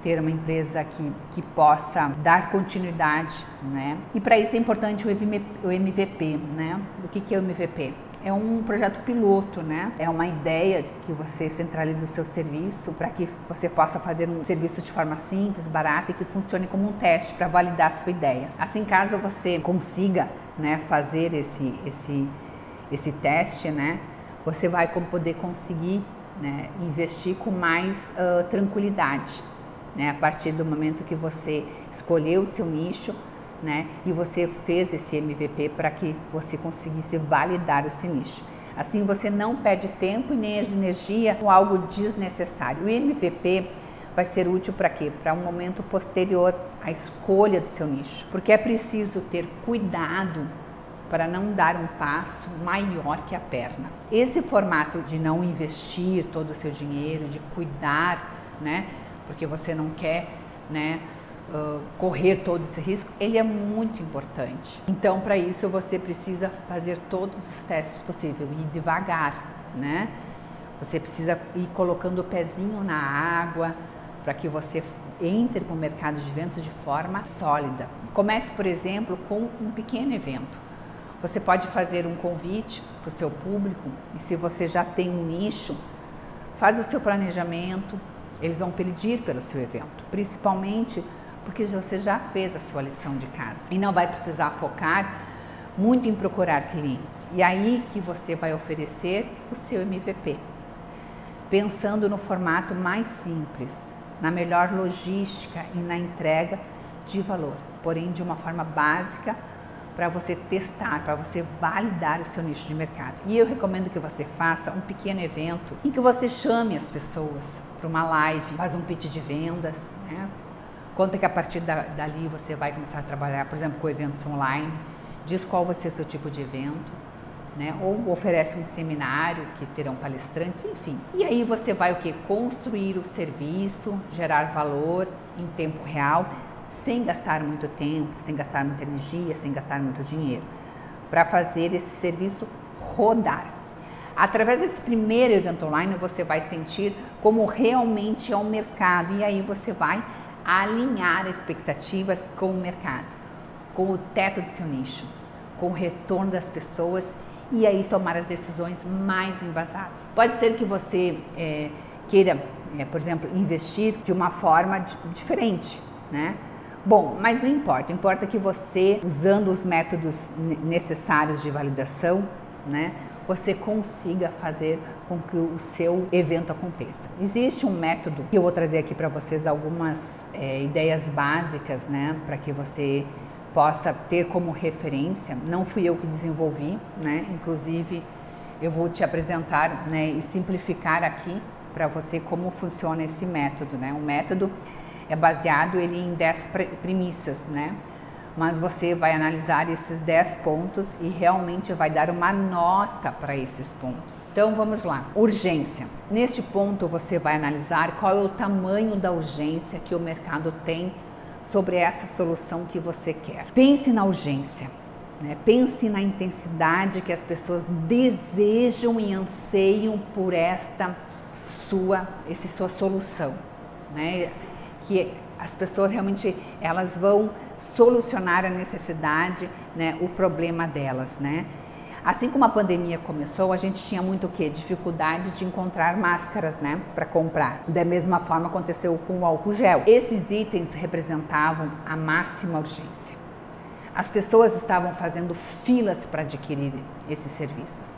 Ter uma empresa que possa dar continuidade, né? E para isso é importante o MVP, né? O que é o MVP? É um projeto piloto, né? É uma ideia de que você centralize o seu serviço para que você possa fazer um serviço de forma simples, barata e que funcione como um teste para validar a sua ideia. Assim, caso você consiga, né, fazer esse teste, né? Você vai poder conseguir, né, investir com mais tranquilidade, né, a partir do momento que você escolheu o seu nicho, né, e você fez esse MVP para que você conseguisse validar esse nicho. Assim você não perde tempo e nem energia com algo desnecessário. O MVP vai ser útil para quê? Para um momento posterior à escolha do seu nicho, porque é preciso ter cuidado para não dar um passo maior que a perna. Esse formato de não investir todo o seu dinheiro, de cuidar, né, porque você não quer, né, correr todo esse risco, ele é muito importante. Então, para isso, você precisa fazer todos os testes possíveis, ir devagar, né? Você precisa ir colocando o pezinho na água para que você entre para o mercado de eventos de forma sólida. Comece, por exemplo, com um pequeno evento. Você pode fazer um convite para o seu público e se você já tem um nicho, faz o seu planejamento, eles vão pedir pelo seu evento, principalmente porque você já fez a sua lição de casa e não vai precisar focar muito em procurar clientes. E aí que você vai oferecer o seu MVP, pensando no formato mais simples, na melhor logística e na entrega de valor, porém de uma forma básica, para você testar, para você validar o seu nicho de mercado. E eu recomendo que você faça um pequeno evento em que você chame as pessoas para uma live, faz um pitch de vendas, né? Conta que a partir dali você vai começar a trabalhar, por exemplo, com eventos online, diz qual vai ser o seu tipo de evento, né? Ou oferece um seminário que terão palestrantes, enfim. E aí você vai o quê? Construir o serviço, gerar valor em tempo real, sem gastar muito tempo, sem gastar muita energia, sem gastar muito dinheiro, para fazer esse serviço rodar. Através desse primeiro evento online, você vai sentir como realmente é o mercado e aí você vai alinhar expectativas com o mercado, com o teto do seu nicho, com o retorno das pessoas e aí tomar as decisões mais embasadas. Pode ser que você queira, por exemplo, investir de uma forma diferente, né? Bom, mas não importa, importa que você, usando os métodos necessários de validação, né, você consiga fazer com que o seu evento aconteça. Existe um método que eu vou trazer aqui para vocês algumas ideias básicas, né, para que você possa ter como referência. Não fui eu que desenvolvi, né, inclusive eu vou te apresentar, né, e simplificar aqui para você como funciona esse método, né. O método é baseado em 10 premissas, né? mas você vai analisar esses 10 pontos e realmente vai dar uma nota para esses pontos. Então vamos lá. Urgência. Neste ponto você vai analisar qual é o tamanho da urgência que o mercado tem sobre essa solução que você quer. Pense na urgência, né? Pense na intensidade que as pessoas desejam e anseiam por essa sua solução, né? Que as pessoas realmente elas vão solucionar a necessidade, né, o problema delas, né? Assim como a pandemia começou, a gente tinha muito o quê? Dificuldade de encontrar máscaras, né, para comprar. Da mesma forma aconteceu com o álcool gel. Esses itens representavam a máxima urgência. As pessoas estavam fazendo filas para adquirir esses serviços.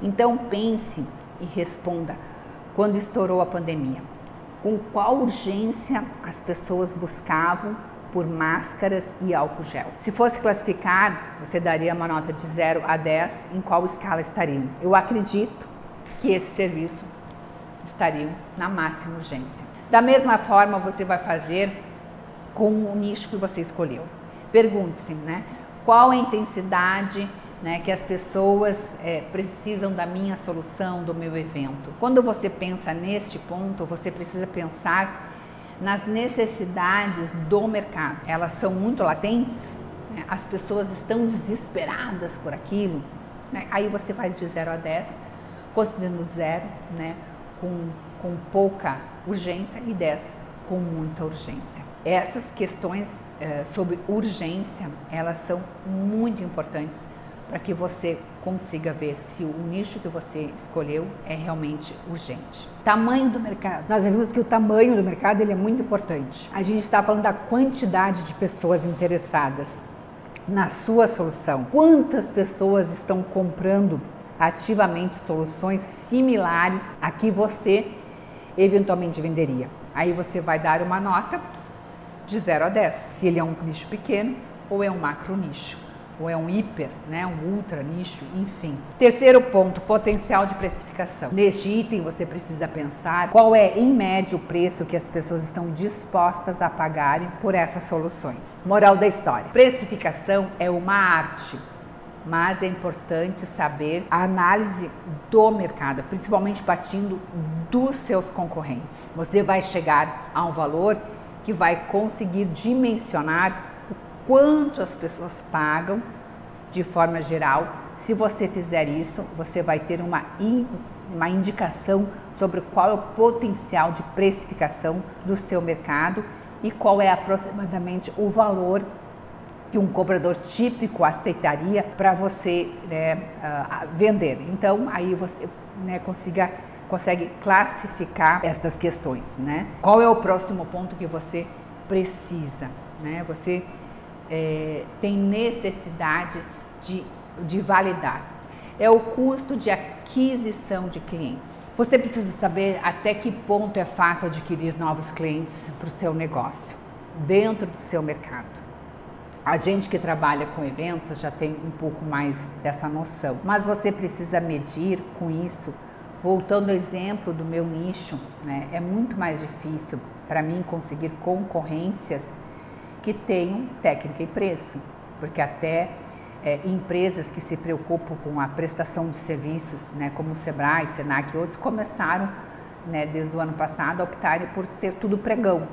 Então pense e responda, quando estourou a pandemia, com qual urgência as pessoas buscavam por máscaras e álcool gel? Se fosse classificar, você daria uma nota de 0 a 10, em qual escala estariam? Eu acredito que esse serviço estariam na máxima urgência. Da mesma forma, você vai fazer com o nicho que você escolheu. Pergunte-se, né, qual a intensidade, né, que as pessoas precisam da minha solução, do meu evento. Quando você pensa neste ponto, você precisa pensar nas necessidades do mercado. Elas são muito latentes, né? As pessoas estão desesperadas por aquilo, né? Aí você faz de 0 a 10, considerando 0, né, com pouca urgência e 10 com muita urgência. Essas questões sobre urgência, elas são muito importantes para que você consiga ver se o nicho que você escolheu é realmente urgente. Tamanho do mercado. Nós vimos que o tamanho do mercado ele é muito importante. A gente está falando da quantidade de pessoas interessadas na sua solução. Quantas pessoas estão comprando ativamente soluções similares a que você eventualmente venderia? Aí você vai dar uma nota de 0 a 10. Se ele é um nicho pequeno ou é um macro nicho, ou é um hiper, né, um ultra nicho, enfim. Terceiro ponto, potencial de precificação. Neste item você precisa pensar qual é, em média, o preço que as pessoas estão dispostas a pagarem por essas soluções. Moral da história. Precificação é uma arte, mas é importante saber a análise do mercado, principalmente partindo dos seus concorrentes. Você vai chegar a um valor que vai conseguir dimensionar quanto as pessoas pagam de forma geral. Se você fizer isso, você vai ter uma indicação sobre qual é o potencial de precificação do seu mercado e qual é aproximadamente o valor que um comprador típico aceitaria para você, né, vender. Então, aí você, né, consegue classificar essas questões, né? Qual é o próximo ponto que você precisa, né? Você tem necessidade de validar. É o custo de aquisição de clientes. Você precisa saber até que ponto é fácil adquirir novos clientes para o seu negócio, dentro do seu mercado. A gente que trabalha com eventos já tem um pouco mais dessa noção, mas você precisa medir com isso. Voltando ao exemplo do meu nicho, né, é muito mais difícil para mim conseguir concorrências que tenham técnica e preço, porque até empresas que se preocupam com a prestação de serviços, né, como o Sebrae, Senac e outros, começaram, né, desde o ano passado a optarem por ser tudo pregão,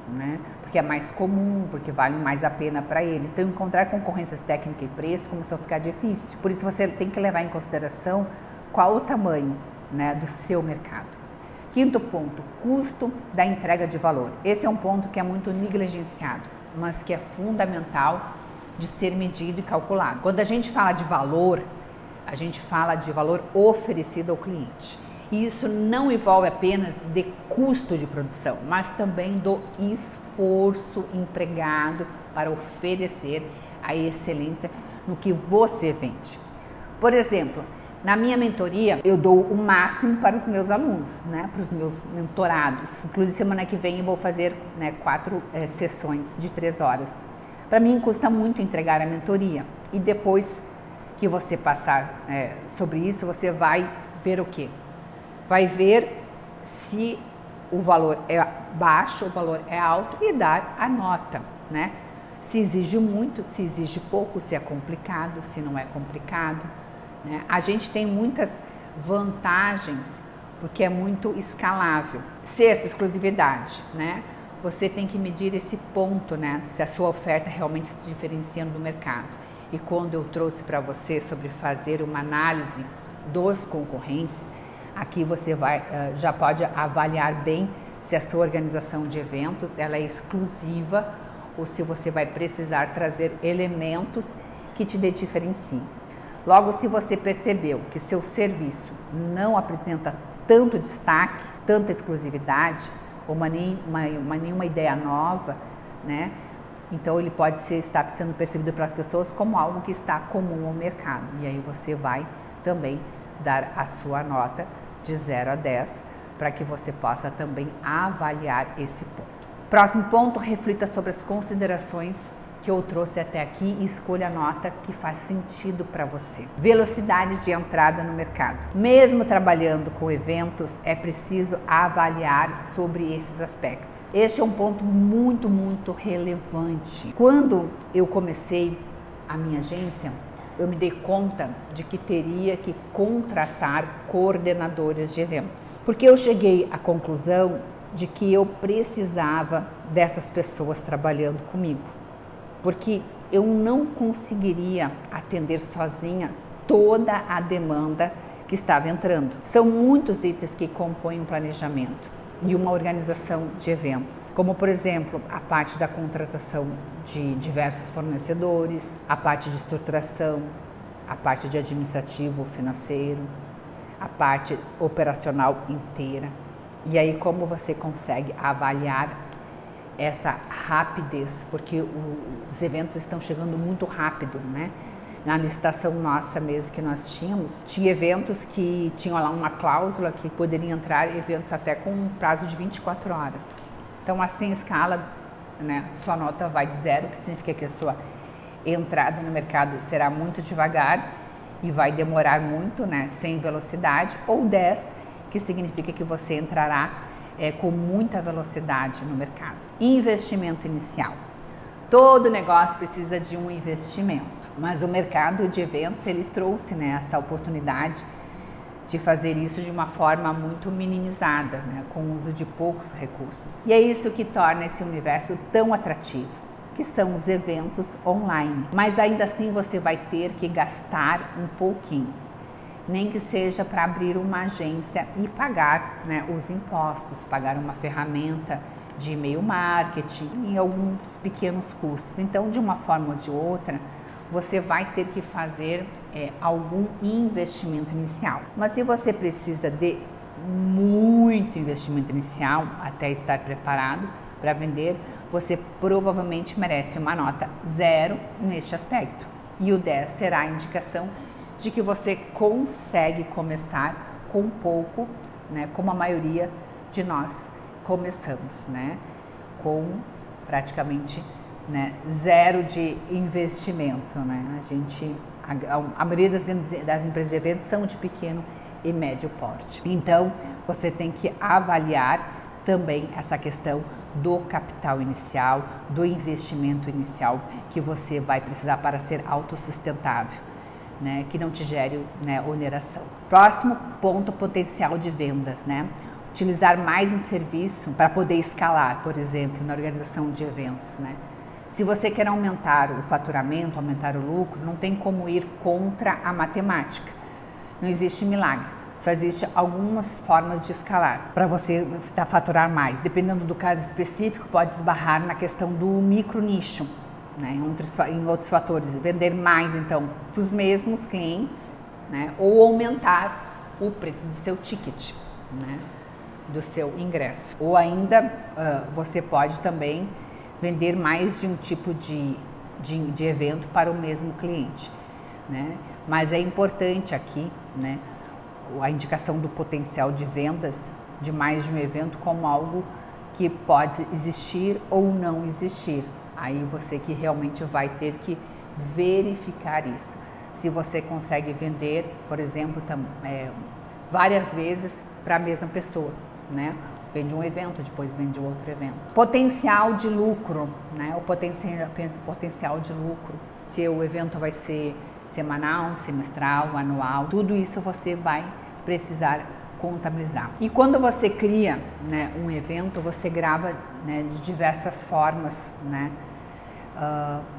né, porque é mais comum, porque vale mais a pena para eles. Então, encontrar concorrências técnica e preço começou a ficar difícil. Por isso, você tem que levar em consideração qual o tamanho, né, do seu mercado. Quinto ponto, custo da entrega de valor. Esse é um ponto que é muito negligenciado, mas que é fundamental de ser medido e calculado. Quando a gente fala de valor, a gente fala de valor oferecido ao cliente. E isso não envolve apenas de custo de produção, mas também do esforço empregado para oferecer a excelência no que você vende. Por exemplo, na minha mentoria, eu dou o máximo para os meus alunos, né, para os meus mentorados. Inclusive, semana que vem eu vou fazer, né, 4 sessões de 3 horas. Para mim, custa muito entregar a mentoria. E depois que você passar sobre isso, você vai ver o quê? Vai ver se o valor é baixo, o valor é alto e dar a nota, né? Se exige muito, se exige pouco, se é complicado, se não é complicado, né? A gente tem muitas vantagens porque é muito escalável. Sexta, exclusividade, né? Você tem que medir esse ponto, né? Se a sua oferta realmente se diferencia do mercado. E quando eu trouxe para você sobre fazer uma análise dos concorrentes, aqui você já pode avaliar bem se a sua organização de eventos ela é exclusiva ou se você vai precisar trazer elementos que te diferenciem. Logo, se você percebeu que seu serviço não apresenta tanto destaque, tanta exclusividade, ou nenhuma ideia nova, né? Então ele pode estar sendo percebido pelas pessoas como algo que está comum ao mercado. E aí você vai também dar a sua nota de 0 a 10 para que você possa também avaliar esse ponto. Próximo ponto, reflita sobre as considerações que eu trouxe até aqui e escolha a nota que faz sentido para você. Velocidade de entrada no mercado. Mesmo trabalhando com eventos, é preciso avaliar sobre esses aspectos. Este é um ponto muito relevante. Quando eu comecei a minha agência, eu me dei conta de que teria que contratar coordenadores de eventos. Porque eu cheguei à conclusão de que eu precisava dessas pessoas trabalhando comigo. Porque eu não conseguiria atender sozinha toda a demanda que estava entrando. São muitos itens que compõem um planejamento e uma organização de eventos, como por exemplo, a parte da contratação de diversos fornecedores, a parte de estruturação, a parte de administrativo financeiro, a parte operacional inteira. E aí como você consegue avaliar essa rapidez, porque os eventos estão chegando muito rápido, né? Na licitação nossa mesmo que nós tínhamos, tinha eventos que tinham lá uma cláusula que poderiam entrar eventos até com um prazo de 24 horas. Então assim, escala, né? Sua nota vai de 0, que significa que a sua entrada no mercado será muito devagar e vai demorar muito, né? Sem velocidade, ou 10, que significa que você entrará com muita velocidade no mercado. Investimento inicial. Todo negócio precisa de um investimento, mas o mercado de eventos ele trouxe, né, essa oportunidade de fazer isso de uma forma muito minimizada, né, com o uso de poucos recursos. E é isso que torna esse universo tão atrativo, que são os eventos online. Mas ainda assim você vai ter que gastar um pouquinho, nem que seja para abrir uma agência e pagar, né, os impostos, pagar uma ferramenta de e-mail marketing e alguns pequenos custos. Então, de uma forma ou de outra, você vai ter que fazer algum investimento inicial. Mas se você precisa de muito investimento inicial até estar preparado para vender, você provavelmente merece uma nota 0 neste aspecto. E o 10 será a indicação de que você consegue começar com pouco, né, como a maioria de nós começamos, né, com praticamente, né, 0 de investimento, né? A maioria das empresas de eventos são de pequeno e médio porte. Então, você tem que avaliar também essa questão do capital inicial, do investimento inicial que você vai precisar para ser autossustentável, né, que não te gere, né, oneração. Próximo ponto, potencial de vendas, né? Utilizar mais um serviço para poder escalar, por exemplo, na organização de eventos, né? Se você quer aumentar o faturamento, aumentar o lucro, não tem como ir contra a matemática. Não existe milagre, só existe algumas formas de escalar para você faturar mais. Dependendo do caso específico, pode esbarrar na questão do micro nicho, né, em outros fatores, vender mais então para os mesmos clientes, né, ou aumentar o preço do seu ticket, né, do seu ingresso. Ou ainda você pode também vender mais de um tipo de evento para o mesmo cliente, né? Mas é importante aqui, né, a indicação do potencial de vendas de mais de um evento como algo que pode existir ou não existir. Aí você que realmente vai ter que verificar isso. Se você consegue vender, por exemplo, várias vezes para a mesma pessoa, né? Vende um evento, depois vende outro evento. Potencial de lucro, né? O potencial de lucro. Se o evento vai ser semanal, semestral, anual, tudo isso você vai precisar contabilizar. E quando você cria, né, um evento, você grava, né, de diversas formas, né,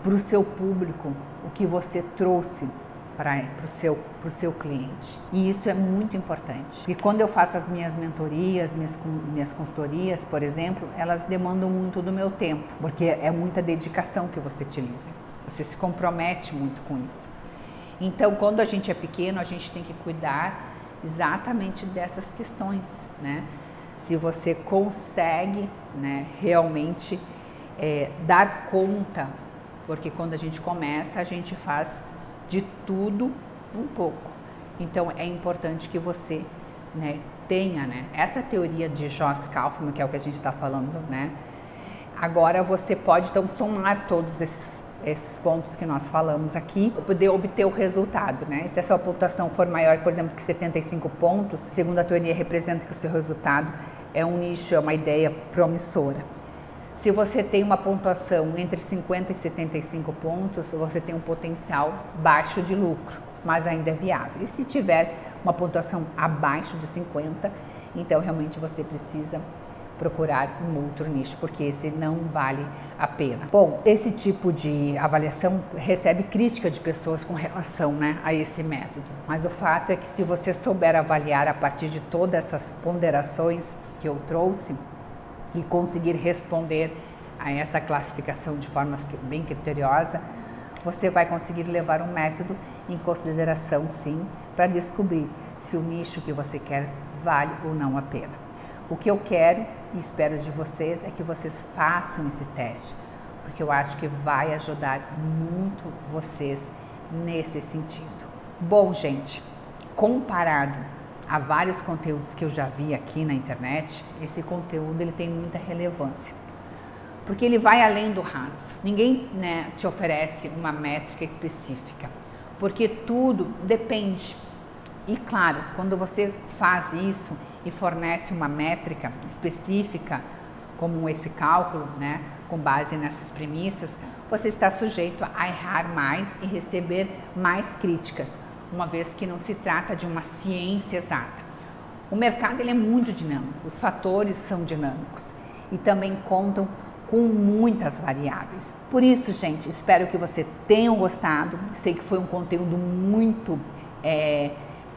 para o seu público, o que você trouxe para o seu cliente. E isso é muito importante. E quando eu faço as minhas mentorias, minhas consultorias, por exemplo, elas demandam muito do meu tempo, porque é muita dedicação que você utiliza. Você se compromete muito com isso. Então, quando a gente é pequeno, a gente tem que cuidar exatamente dessas questões, né? Se você consegue, né, realmente dar conta, porque quando a gente começa, a gente faz de tudo um pouco. Então é importante que você, né, tenha, né, essa teoria de Joss Kaufman, que é o que a gente está falando, né? Agora você pode então somar todos esses pontos que nós falamos aqui, para poder obter o resultado, né? Se a sua pontuação for maior, por exemplo, que 75 pontos, segundo a teoria, representa que o seu resultado é um nicho, é uma ideia promissora. Se você tem uma pontuação entre 50 e 75 pontos, você tem um potencial baixo de lucro, mas ainda é viável. E se tiver uma pontuação abaixo de 50, então realmente você precisa procurar um outro nicho, porque esse não vale a pena. Bom, esse tipo de avaliação recebe crítica de pessoas com relação, né, a esse método, mas o fato é que se você souber avaliar a partir de todas essas ponderações que eu trouxe, e conseguir responder a essa classificação de forma bem criteriosa, você vai conseguir levar um método em consideração, sim, para descobrir se o nicho que você quer vale ou não a pena. O que eu quero e espero de vocês é que vocês façam esse teste, porque eu acho que vai ajudar muito vocês nesse sentido. Bom, gente, comparado há vários conteúdos que eu já vi aqui na internet, esse conteúdo ele tem muita relevância, porque ele vai além do raso. Ninguém, né, te oferece uma métrica específica, porque tudo depende. E claro, quando você faz isso e fornece uma métrica específica, como esse cálculo, né, com base nessas premissas, você está sujeito a errar mais e receber mais críticas, uma vez que não se trata de uma ciência exata. O mercado ele é muito dinâmico, os fatores são dinâmicos e também contam com muitas variáveis. Por isso, gente, espero que vocês tenham gostado. Sei que foi um conteúdo muito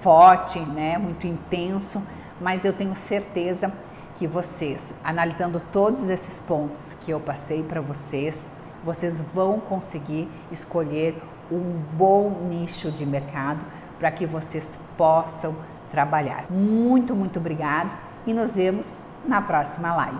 forte, né, muito intenso, mas eu tenho certeza que vocês, analisando todos esses pontos que eu passei para vocês, vocês vão conseguir escolher um bom nicho de mercado para que vocês possam trabalhar. Muito, muito obrigado e nos vemos na próxima live.